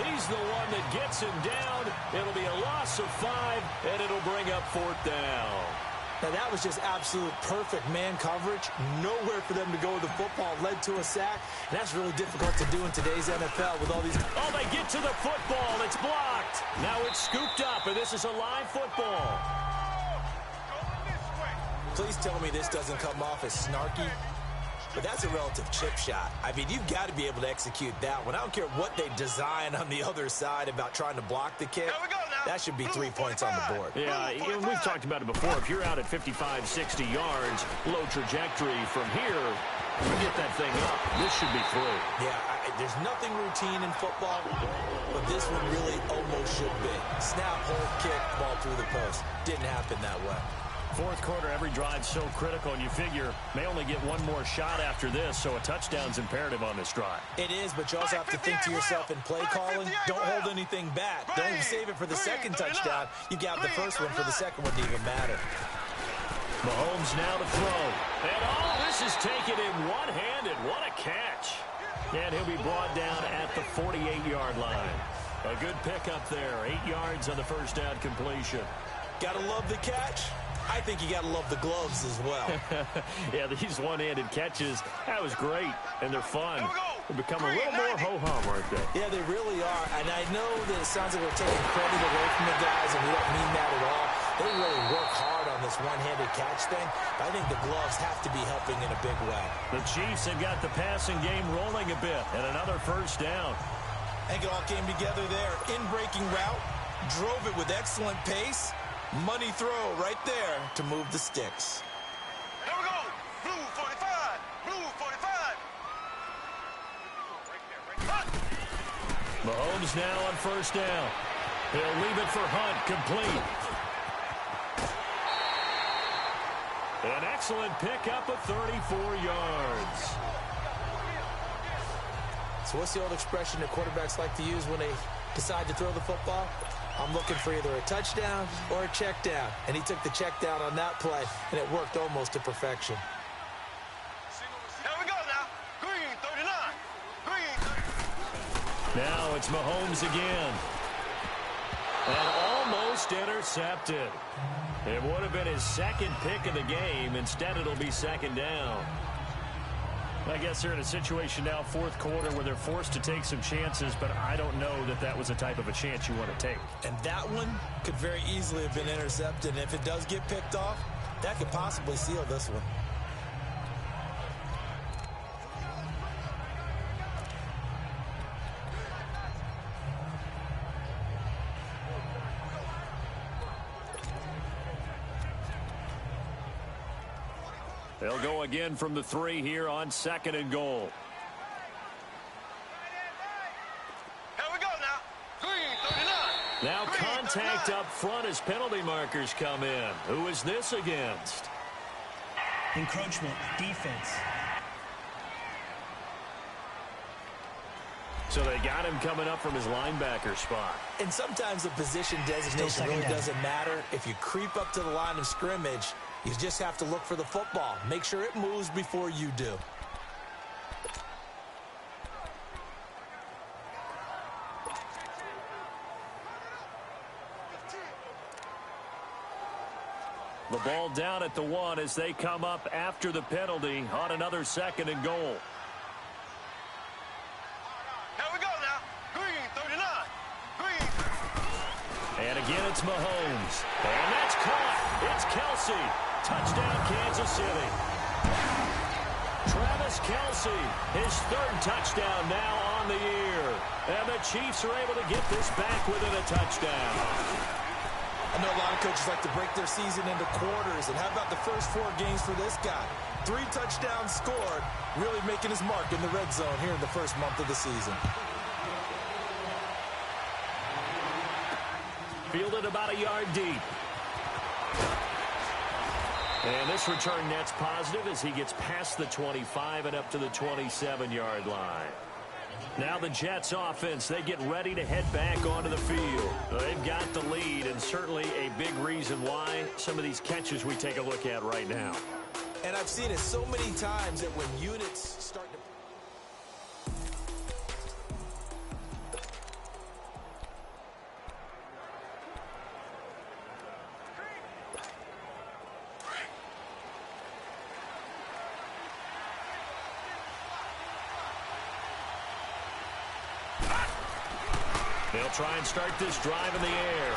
S4: He's the one that gets him down. It'll be a loss of 5, and it'll bring up 4th down.
S5: Now, that was just absolute perfect man coverage. Nowhere for them to go with the football. Led to a sack. And that's really difficult to do in today's NFL with all these...
S4: Oh, they get to the football. It's blocked. Now it's scooped up, and this is a live football.
S5: Please tell me this doesn't come off as snarky. But that's a relative chip shot. I mean, you've got to be able to execute that one. I don't care what they design on the other side about trying to block the kick. That should be 3 points on the board.
S4: Yeah, we've talked about it before. If you're out at 55, 60 yards, low trajectory from here, you get that thing up. This should be through.
S5: Yeah, there's nothing routine in football, but this one really almost should be. Snap, hold, kick, ball through the post. Didn't happen that way.
S4: 4th quarter, every drive's so critical, and you figure may only get one more shot after this, so a touchdown's imperative on this drive.
S5: It is, but you also have to think to yourself in play calling, don't hold anything back. Don't even save it for the second touchdown. You got the first one for the second one to even matter.
S4: Mahomes now to throw. And this is taken in one-handed. What a catch. And he'll be brought down at the 48-yard line. A good pickup there. 8 yards on the first down completion.
S5: Gotta love the catch. I think you got to love the gloves as well.
S4: Yeah, these one-handed catches, that was great, and they're fun. They become a little more ho-hum, aren't they?
S5: Yeah, they really are, and I know that it sounds like we're taking credit away from the guys, and we don't mean that at all. They really work hard on this one-handed catch thing, but I think the gloves have to be helping in a big way.
S4: The Chiefs have got the passing game rolling a bit, and another first down.
S5: I think it all came together there. In-breaking route, drove it with excellent pace. Money throw right there to move the sticks.
S7: Here we go. Blue 45. Blue 45.
S4: Mahomes now on first down. He'll leave it for Hunt, complete. An excellent pickup of 34 yards.
S5: So what's the old expression that quarterbacks like to use when they decide to throw the football? I'm looking for either a touchdown or a check down. And he took the check down on that play, and it worked almost to perfection.
S7: Here we go now. Green 39. Green 39.
S4: Now it's Mahomes again. And almost intercepted. It would have been his second pick of the game. Instead, it'll be 2nd down. I guess they're in a situation now, 4th quarter, where they're forced to take some chances, but I don't know that that was the type of a chance you want to take.
S5: And that one could very easily have been intercepted. And if it does get picked off, that could possibly seal this one.
S4: They'll go again from the 3 here on 2nd and goal.
S7: Here we go now. Green 39.
S4: Now contact up front as penalty markers come in. Who is this against?
S6: Encroachment, defense.
S4: So they got him coming up from his linebacker spot.
S5: And sometimes the position designation really doesn't matter. If you creep up to the line of scrimmage, you just have to look for the football. Make sure it moves before you do.
S4: The ball down at the 1 as they come up after the penalty on another 2nd and goal.
S7: Here we go now. Green, 39. Green.
S4: And again, it's Mahomes. And that's caught. It's Kelsey. Touchdown, Kansas City. Travis Kelsey, his 3rd touchdown now on the year. And the Chiefs are able to get this back within a touchdown.
S5: I know a lot of coaches like to break their season into quarters. And how about the first 4 games for this guy? 3 touchdowns scored, really making his mark in the red zone here in the first month of the season.
S4: Fielded about a yard deep. And this return net's positive as he gets past the 25 and up to the 27-yard line. Now the Jets offense, they get ready to head back onto the field. They've got the lead, and certainly a big reason why some of these catches we take a look at right now.
S5: And I've seen it so many times that when units start to...
S4: They'll try and start this drive in the air.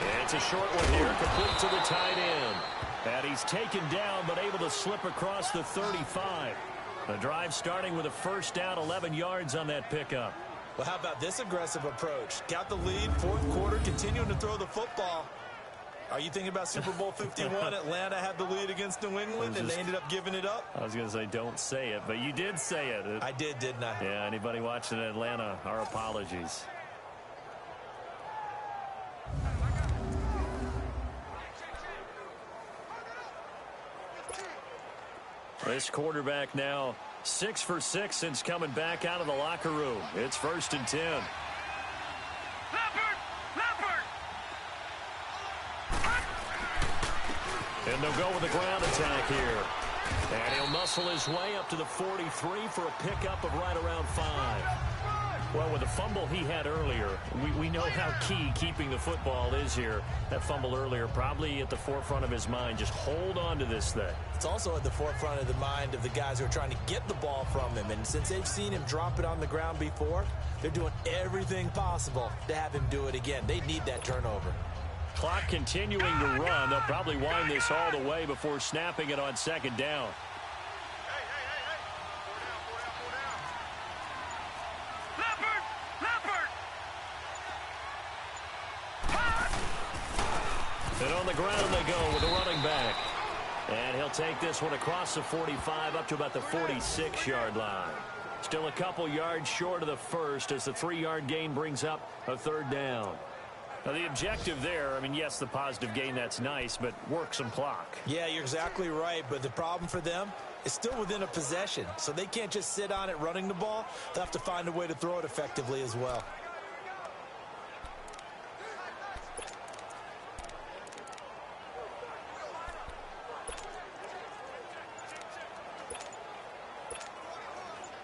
S4: And it's a short one here, complete to the tight end. And he's taken down, but able to slip across the 35. The drive starting with a first down, 11 yards on that pickup.
S5: Well, how about this aggressive approach? Got the lead, 4th quarter, continuing to throw the football. Are you thinking about Super Bowl 51? Atlanta had the lead against New England, and they ended up giving it up?
S4: I was going to say, don't say it, but you did say it.
S5: I did, didn't I?
S4: Yeah, anybody watching Atlanta, our apologies. This quarterback now 6 for 6 since coming back out of the locker room. It's 1st and 10. And they'll go with the ground attack here. And he'll muscle his way up to the 43 for a pickup of right around 5. Well, with the fumble he had earlier, we know how key keeping the football is here. That fumble earlier probably at the forefront of his mind. Just hold on to this thing.
S5: It's also at the forefront of the mind of the guys who are trying to get the ball from him. And since they've seen him drop it on the ground before, they're doing everything possible to have him do it again. They need that turnover.
S4: Clock continuing to run. They'll probably wind this all the way before snapping it on 2nd down. And on the ground they go with the running back. And he'll take this one across the 45 up to about the 46-yard line. Still a couple yards short of the first as the 3-yard gain brings up a 3rd down. Now the objective there, I mean, yes, the positive gain, that's nice, but work some clock.
S5: Yeah, you're exactly right, but the problem for them is still within a possession, so they can't just sit on it running the ball. They'll have to find a way to throw it effectively as well.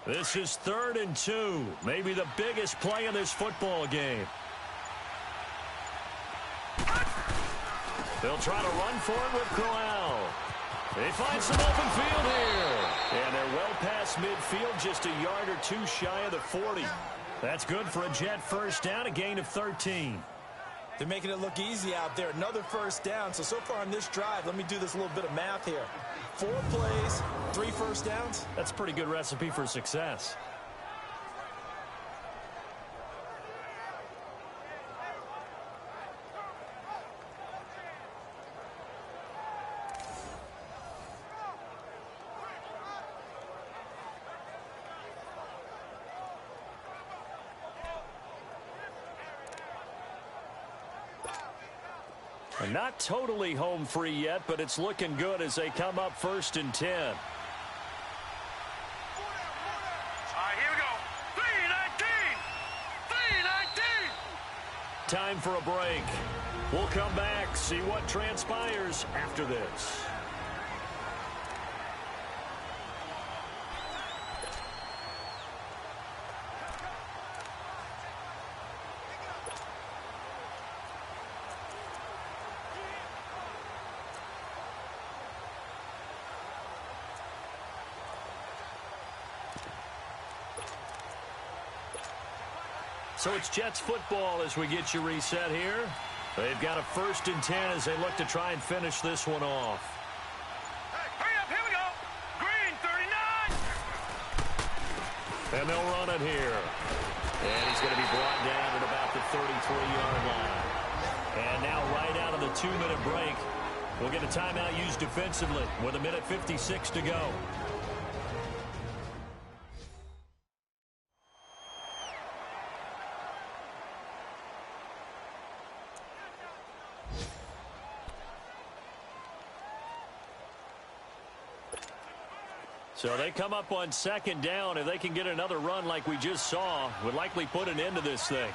S4: This is 3rd and 2, maybe the biggest play in this football game. They'll try to run for it with Crowell. They find some open field here. And they're well past midfield, just a yard or 2 shy of the 40. That's good for a Jet first down, a gain of 13.
S5: They're making it look easy out there. Another first down. So far on this drive, let me do this little bit of math here. 4 plays, 3 first downs.
S4: That's a pretty good recipe for success. And not totally home free yet, but it's looking good as they come up 1st and 10.
S7: All right, here we go. 3:19. 3:19.
S4: Time for a break. We'll come back, see what transpires after this. So it's Jets football as we get you reset here. They've got a 1st and 10 as they look to try and finish this one off.
S7: Hey, hurry up, here we go. Green, 39.
S4: And they'll run it here. And he's going to be brought down at about the 33-yard line. And now right out of the 2-minute break, we'll get a timeout used defensively with 1:56 to go. So they come up on 2nd down. If they can get another run like we just saw, would likely put an end to this thing.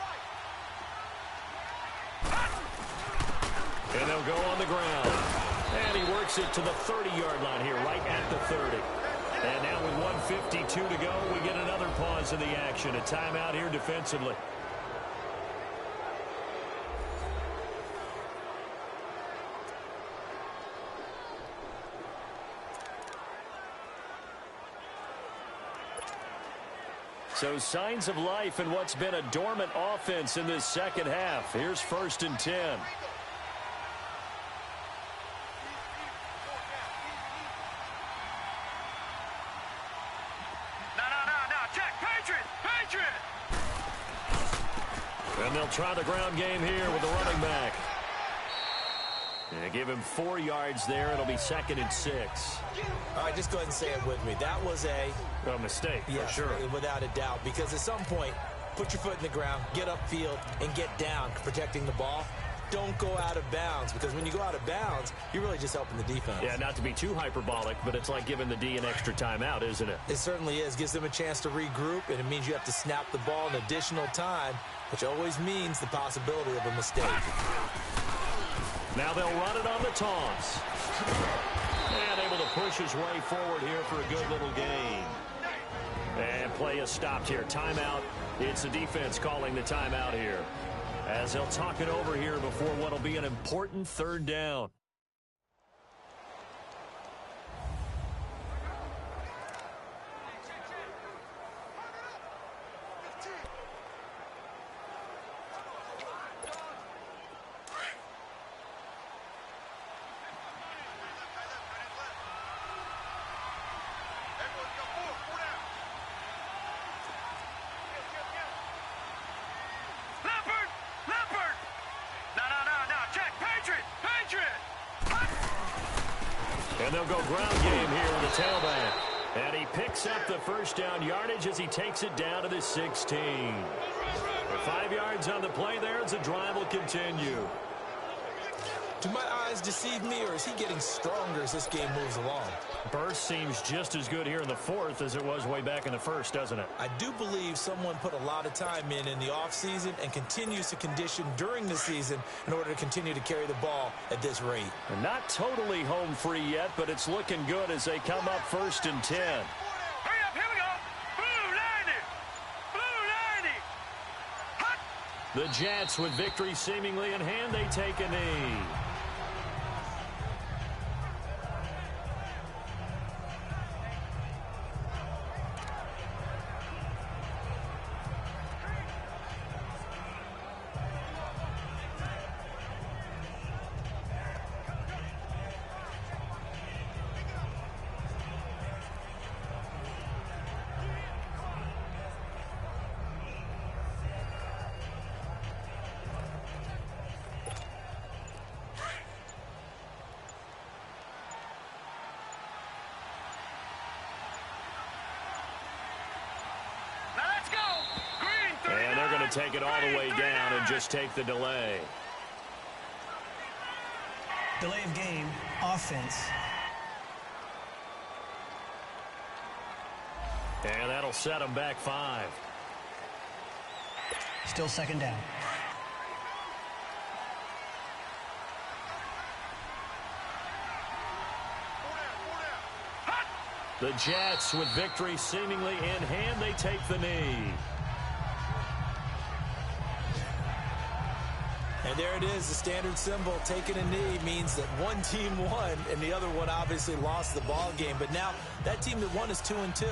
S4: And they'll go on the ground. And he works it to the 30-yard line here, right at the 30. And now with 1:52 to go, we get another pause in the action. A timeout here defensively. So signs of life in what's been a dormant offense in this second half. Here's 1st and 10.
S7: No, check, Patriot.
S4: And they'll try the ground game here with the running back. And they give him 4 yards there. It'll be 2nd and 6.
S5: All right, just go ahead and say it with me. That was a
S4: mistake,
S5: yes,
S4: for sure.
S5: Without a doubt, because at some point, put your foot in the ground, get upfield, and get down, protecting the ball. Don't go out of bounds, because when you go out of bounds, you're really just helping the defense.
S4: Yeah, not to be too hyperbolic, but it's like giving the D an extra timeout, isn't it?
S5: It certainly is. Gives them a chance to regroup, and it means you have to snap the ball in additional time, which always means the possibility of a mistake.
S4: Now they'll run it on the toss. And able to push his way forward here for a good little gain. And play is stopped here. Timeout. It's the defense calling the timeout here, as they'll talk it over here before what will be an important 3rd down. And they'll go ground game here with the tailback. And he picks up the 1st down yardage as he takes it down to the 16. 5 yards on the play there as the drive will continue.
S5: Do my eyes deceive me, or is he getting stronger as this game moves along?
S4: Burst seems just as good here in the 4th as it was way back in the 1st, doesn't it?
S5: I do believe someone put a lot of time in the offseason and continues to condition during the season in order to continue to carry the ball at this rate.
S4: And not totally home free yet, but it's looking good as they come up 1st and 10.
S7: Hurry up, here we go. Blue 90. Hot.
S4: The Jets, with victory seemingly in hand, they take a knee.
S7: And they're going to
S4: take it all the way down and just take the delay.
S6: Delay of game, offense.
S4: And that'll set them back 5.
S6: Still second down.
S4: The Jets, with victory seemingly in hand, they take the knee.
S5: And there it is, the standard symbol. Taking a knee means that one team won and the other one obviously lost the ball game. But now that team that won is 2-2.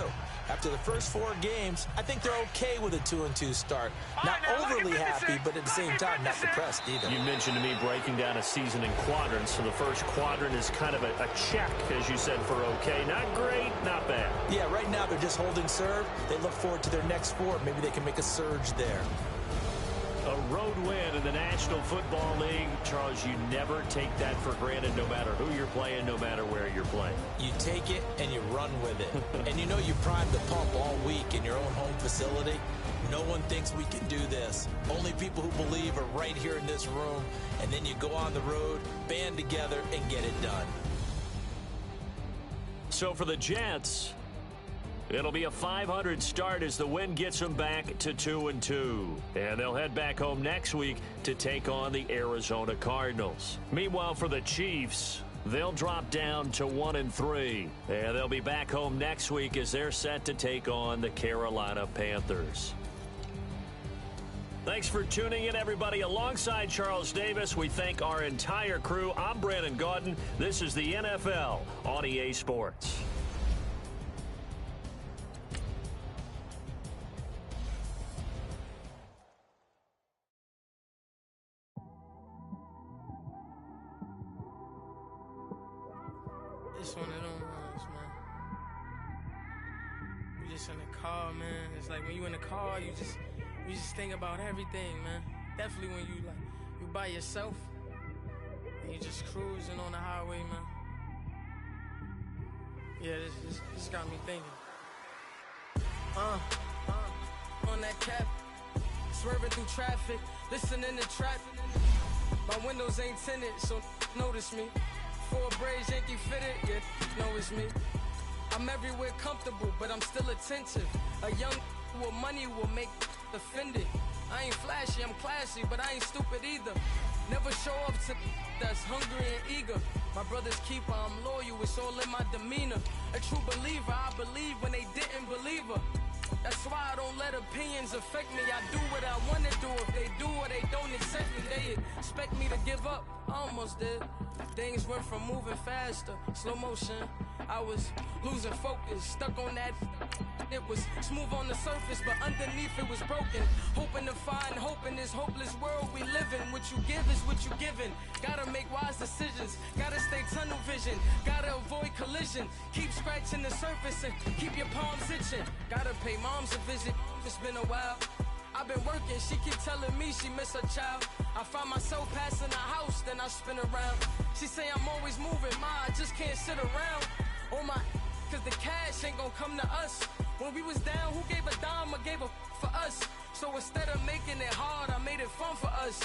S5: After the first 4 games, I think they're okay with a 2-2 start. Not overly happy, but at the same time, not depressed either.
S4: You mentioned to me breaking down a season in quadrants. So the first quadrant is kind of a check, as you said, for okay. Not great, not bad.
S5: Yeah, right now they're just holding serve. They look forward to their next 4. Maybe they can make a surge there.
S4: A road win in the National Football League. Charles, you never take that for granted, no matter who you're playing, no matter where you're playing.
S5: You take it and you run with it. And you know you primed the pump all week in your own home facility. No one thinks we can do this. Only people who believe are right here in this room. And then you go on the road, band together, and get it done.
S4: So for the Jets, it'll be a 500 start as the win gets them back to 2-2. And they'll head back home next week to take on the Arizona Cardinals. Meanwhile, for the Chiefs, they'll drop down to 1-3. And they'll be back home next week as they're set to take on the Carolina Panthers. Thanks for tuning in, everybody. Alongside Charles Davis, we thank our entire crew. I'm Brandon Gaudin. This is the NFL on EA Sports.
S8: It's one of them ones, man. You just in the car, man. It's like when you in the car, you just think about everything, man. Definitely when you by yourself and you just cruising on the highway, man. Yeah, this got me thinking. On that cap, swerving through traffic, listening to trap. My windows ain't tinted, so notice me. 4 braids, Yankee fitted, yeah, know it's me. I'm everywhere comfortable, but I'm still attentive. A young with money will make offended. I ain't flashy, I'm classy, but I ain't stupid either. Never show up to that's hungry and eager. My brother's keeper, I'm loyal, it's all in my demeanor. A true believer, I believe when they didn't believe her. That's why I don't let opinions affect me. I do what I want to do. If they do or they don't accept me, they expect me to give up. I almost did. Things went from moving faster, slow motion. I was losing focus, stuck on that. It was smooth on the surface, but underneath it was broken. Hoping to find hope in this hopeless world we live in. What you give is what you given. Gotta make wise decisions. Gotta stay tunnel vision. Gotta avoid collision. Keep scratching the surface and keep your palms itching. Gotta pay mom's a visit. It's been a while. I've been working, she keep telling me she miss her child. I find myself passing the house, then I spin around. She say I'm always moving, I just can't sit around. Oh my, cause the cash ain't gonna come to us. When we was down, who gave a dime or gave a for us? So instead of making it hard, I made it fun for us.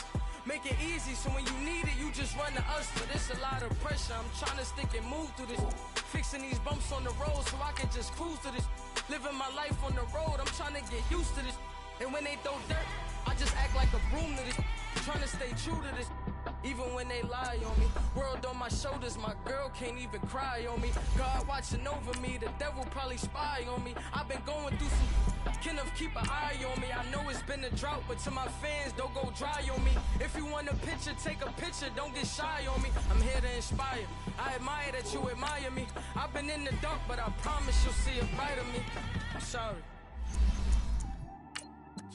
S8: Make it easy, so when you need it, you just run to us. But it's a lot of pressure, I'm trying to stick and move through this. Fixing these bumps on the road so I can just cruise to this. Living my life on the road, I'm trying to get used to this. And when they throw dirt, I just act like a broom to this. Trying to stay true to this, even when they lie on me. World on my shoulders, my girl can't even cry on me. God watching over me, the devil probably spy on me. I've been going through some, Kenneth keep an eye on me. I know it's been a drought, but to my fans, don't go dry on me. If you want a picture, take a picture, don't get shy on me. I'm here to inspire, I admire that you admire me. I've been in the dark, but I promise you'll see a bright of me. I'm sorry.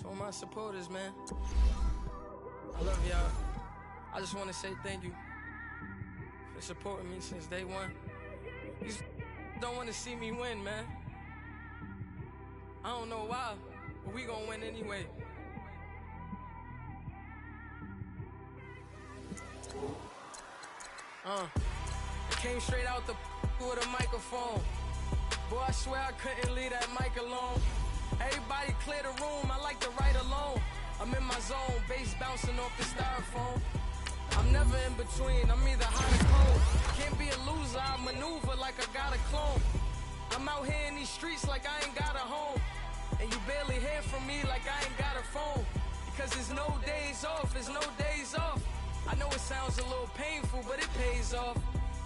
S8: To all my supporters, man, I love y'all. I just want to say thank you for supporting me since day one. You don't want to see me win, man. I don't know why, but we gonna win anyway. I came straight out the with a microphone. Boy, I swear I couldn't leave that mic alone. Everybody clear the room, I like to write alone. I'm in my zone, bass bouncing off the styrofoam. I'm never in between, I'm either hot or cold. Can't be a loser, I maneuver like I got a clone. I'm out here in these streets like I ain't got a home. And you barely hear from me like I ain't got a phone. Cause there's no days off, there's no days off. I know it sounds a little painful, but it pays off.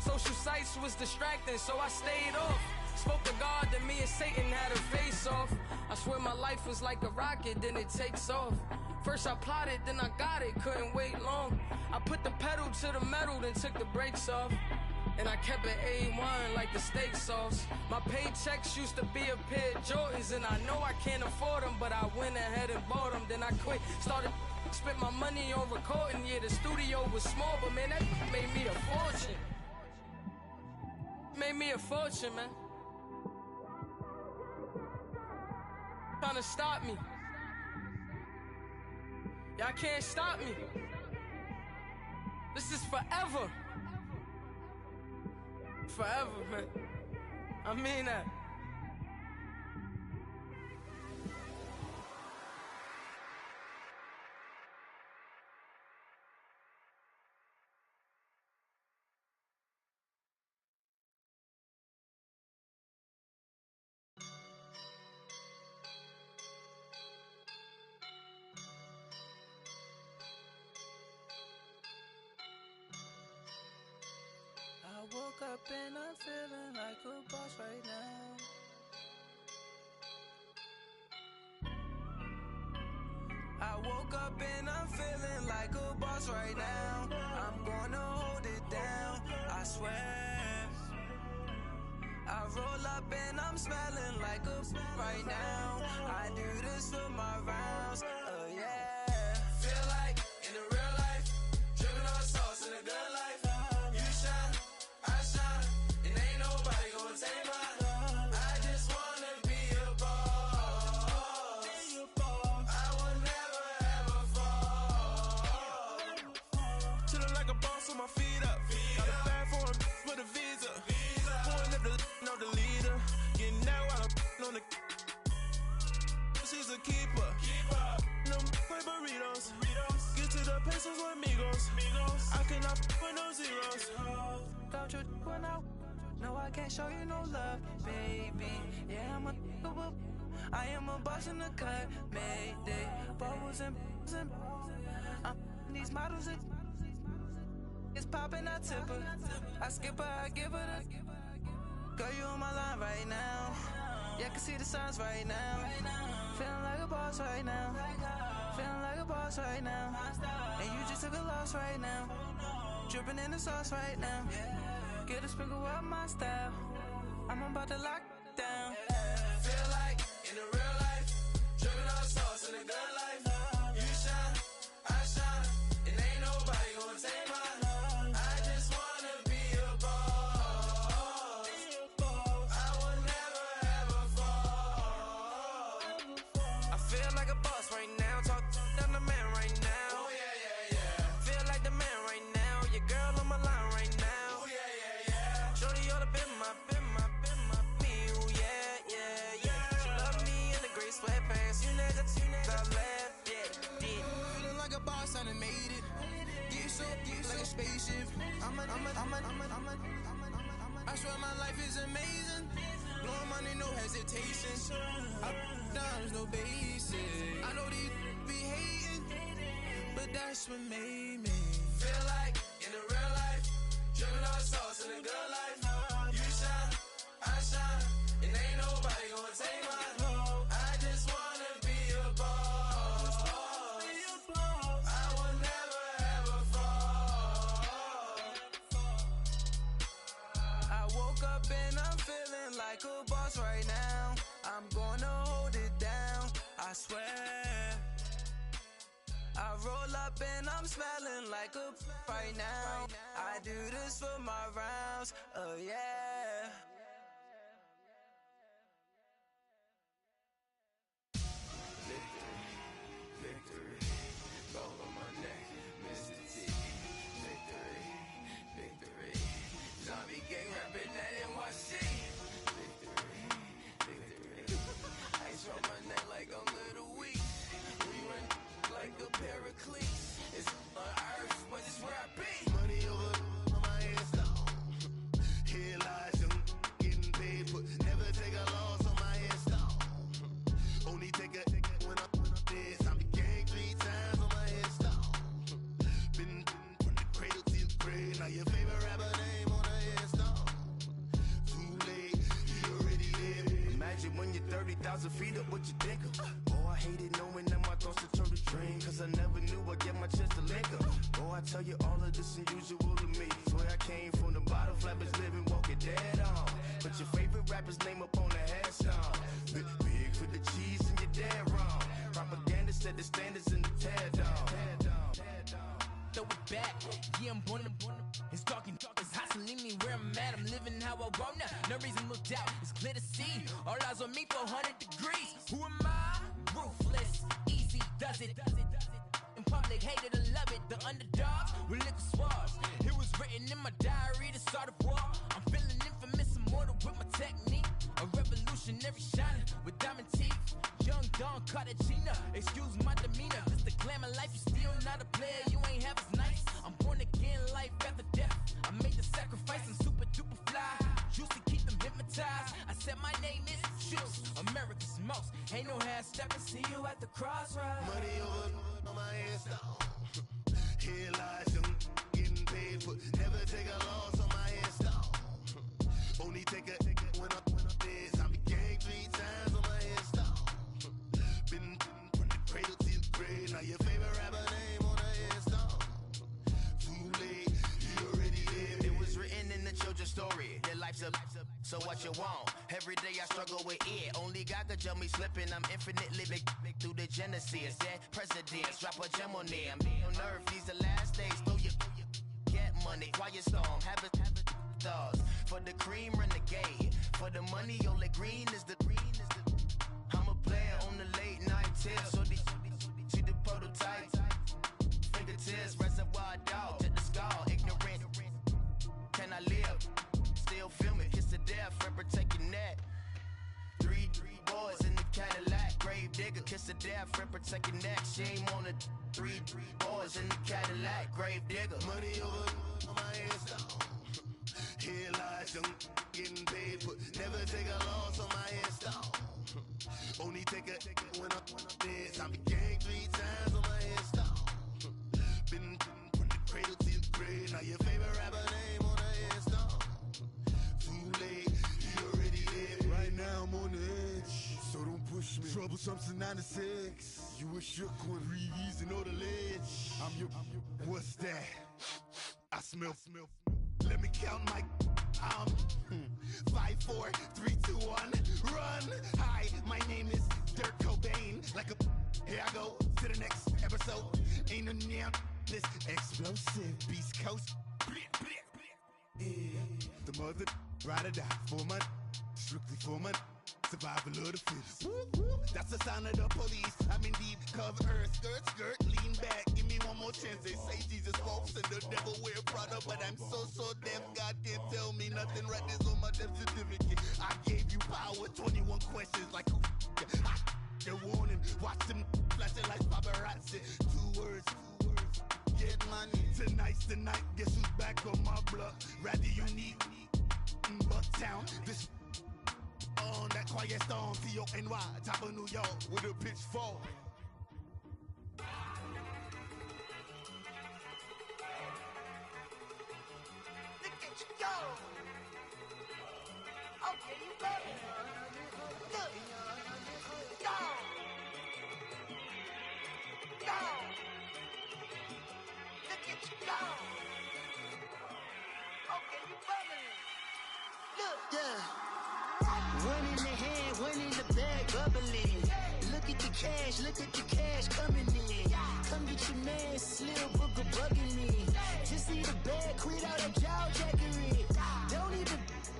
S8: Social sites was distracting, so I stayed off. Spoke to God that me and Satan had a face off. I swear my life was like a rocket, then it takes off. First I plotted, then I got it, couldn't wait long. I put the pedal to the metal, then took the brakes off. And I kept it A1 like the steak sauce. My paychecks used to be a pair of Jordans, and I know I can't afford them, but I went ahead and bought them. Then I quit, spent my money on recording. Yeah, the studio was small, but man, that made me a fortune. Made me a fortune, man. Trying to stop me. Y'all can't stop me. This is forever. Forever, man. I mean that.
S2: I woke up and I'm feeling like a boss right now. I woke up and I'm feeling like a boss right now. I'm gonna hold it down, I swear. I roll up and I'm smelling like a right now. I do this for my rounds, oh yeah. Feel like in the real life, dripping on sauce in a good life. You shine, I shine, and ain't nobody gonna take mine. I just wanna be a boss. I will never ever fall.
S9: Chillin' like a boss with my feet up. Got a bag for with a visa. Pulling up the know the leader. Getting out while I'm on the. She's a keeper. No play burritos. Get to the pesos with amigos. I cannot with no zeros.
S2: Don't you run out? No, I can't show you no love, baby. Yeah, I am a boss in the cut, Mayday. Bubbles and these models, it's popping, I tip her. I skip her, I give her the. Girl, you on my line right now. Yeah, I can see the signs right now. Feeling like a boss right now. Feeling like a boss right now. And you just took a loss right now. Dripping in the sauce right now. Get a sprinkle up my style. I'm about to lock down.
S9: Feel like in the real life, dripping on sauce in a good life. You shine, I shine, and ain't nobody gonna take mine. I just wanna be a boss. I will never ever fall.
S2: I feel like a boss right now. Talk to the man right now.
S9: Oh yeah.
S2: Feel like the man right now. Your girl on my line right now.
S9: Oh yeah.
S2: Shorty oughta been my me. Ooh, yeah. She love me in the gray sweatpants. You never I left, yeah.
S9: Feeling like a boss, I done made it. Get so like a spaceship. I swear my life is amazing. Blowing money, no hesitation. Up, downs, no basic. I know these be hating, but that's what made me. Feel like in the real life, dripping on sauce in a good life. You shine, I shine, and ain't nobody gonna take mine. I just wanna be a boss. I will never ever fall.
S2: I woke up and I'm feeling like a boss right now. I'm gonna hold it down, I swear. I roll up and I'm smelling like a right now. I do this for my rounds, oh yeah.
S9: Victory, gold on my neck, Mr. T. Victory, zombie gang rapping that NYC. Victory, ice on my neck like I'm Little Weak. We run like a paraclete. It's on earth, but it's where I
S1: you when you're 30,000 feet up, what you think of? Oh, I hated knowing that my thoughts would turn to dream, cause I never knew I'd get my chance to link up. Oh, I tell you all of this unusual to me. Swear I came from the bottom, flappers living, walking dead on. Put your favorite rapper's name up on the headstone. Big for the cheese and you're dead wrong. Propaganda set the standards in the tear down.
S10: Throw it back, yeah, I'm born to. It's dark, it's hot, so leave me where I'm at. I'm living how I want now. No reason to look out, it's clear to see. All eyes on me, 400 degrees. Who am I? Ruthless, easy does it. In public, hated or love it. The underdogs with liquor swabs. It was written in my diary to start a war. I'm feeling infamous, immortal with my technique. A revolutionary shining with diamond teeth. Young Don Cartagena, excuse my demeanor. Just the glamour life, you still not a player. You ain't half as nice. I'm born again, life after death. I made the sacrifice and super duper fly. Used to keep them hypnotized. I said my name is Juice, America's most. Ain't no half stepping. See you at the crossroads.
S1: Money over on my headstone. Here lies young, getting paid for. Never take a loss on my headstone. Only take a when I'm dead. I be ganked 3 times on my headstone. Been from the cradle to the grave. Now your favorite rapper name on the headstone. Too late, you already dead. It was written in the children's story. Their life's a so what you want? Every day I struggle with it. Only God could jump me slipping. I'm infinitely big through the genesis. Dead presidents, drop a gem on them. On earth, these the last days. Throw your get money, quiet storm. Have it thoughts. For the cream, renegade. For the money, Ole Green is the. I'm a player on the late night tip. So see the prototype. Fingertips, reservoir dog. To the skull, ignorant. Can I live? Still film it, kiss to death, and protect your neck. 3 boys in the Cadillac, grave digger, kiss to death, and protect your neck. Shame on the 3 boys in the Cadillac, grave digger. Money over on my headstone. Here lies young, getting paid for. Never take a loss on my headstone. Only take a when I'm dead. I be ganked 3 times on my headstone. Been from the cradle to the grave. Now your favorite rapper name on the headstone. Too late, you already dead. Right now I'm on the edge, so don't push me. Troublesome to 96. You a shook one, breeze and know the ledge. I'm your, what's that? I smell. Let me count my 5, 4, 3, 2, 1, run. Hi, my name is Dirk Cobain. Like a, here I go to the next episode. Ain't no damn this explosive Beast Coast. Yeah. The mother ride or die for my strictly for my survival of the fittest. That's the sign of the police. I'm in deep cover earth, skirt, lean back. Give me one more chance. They say Jesus walks and the devil wear Prada, but I'm so deaf. God can't tell me nothing. Right there's on my death certificate. I gave you power. 21 questions like who? They're warning. Watch them flashing like paparazzi. 2 words. Get money. Tonight's the night. Guess who's back on my block? Rather unique. Bucktown. This on that quiet storm, T-O-N-Y, top of New York with a pitchfork. Look at you go. Okay, you better. Look. Go. Look at you go. Okay, you better. Look. Yeah. One in the hand, one in the bag, bubbling. Look at the cash coming in. Come get your man, Slim Booker bugging me. Just need a bag, quit all that jaw jackery. Don't even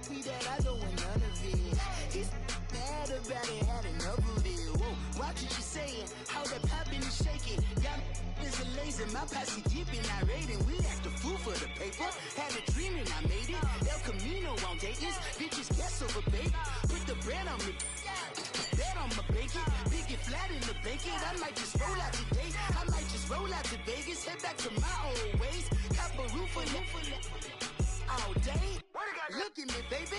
S1: me that I don't want none of it. He's mad about it, had enough of it. Whoa, watch what you saying, how that poppin' and shaking. Got is a laser, my posse deep and irate, and we act a fool for the paper. Had a dream and I made it. El Camino on Dayton's, bitches guess over baby. Put the bread on me, bet on my bacon. Big and flat in the bacon. I might just roll out today. I might just roll out to Vegas, head back to my old ways. Cop a roof for all day. Look at me, baby.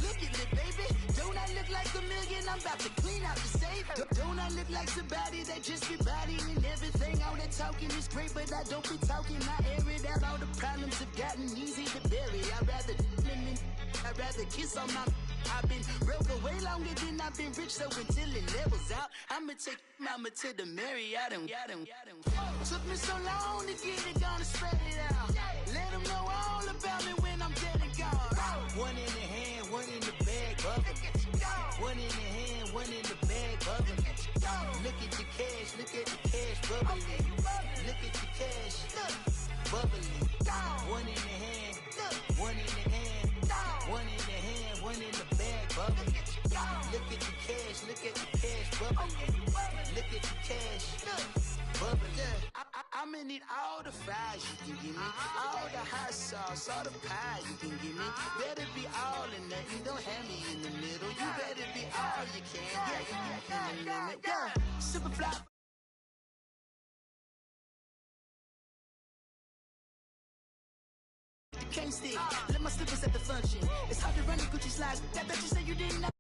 S1: Look at me, baby. Don't I look like a million? I'm about to clean out the safe.
S11: Don't I look like somebody that just be bodying everything? All that talking is great, but I don't be talking. I air it out. All the problems have gotten easy to bury. I'd rather kiss on my. I've been broke way longer than I've been rich, so until it levels out, I'ma take mama to the Marriott and took me so long to get it, gonna spread it out. Let them know all about me when I'm dead and gone. One in the hand, one in the bag, bubbling. One in the hand, one in the bag, bubbling. Look at the cash, look at the cash bubbling. Look at the cash, bubbling. One in the hand, one in the hand, one in the hand, one in the bag, bubbling. Look at the cash, look at the cash bubbling. Look at the cash, bubbling. I'ma need all the fries you can give me, all the hot sauce, all the pie you can give me. Better be all or nothing, don't have me in the middle. You better be all you can, yeah, in the limit. Yeah, super fly. Can't stick, let my slippers at the function. It's hard to run the Gucci slides. That you say you didn't know.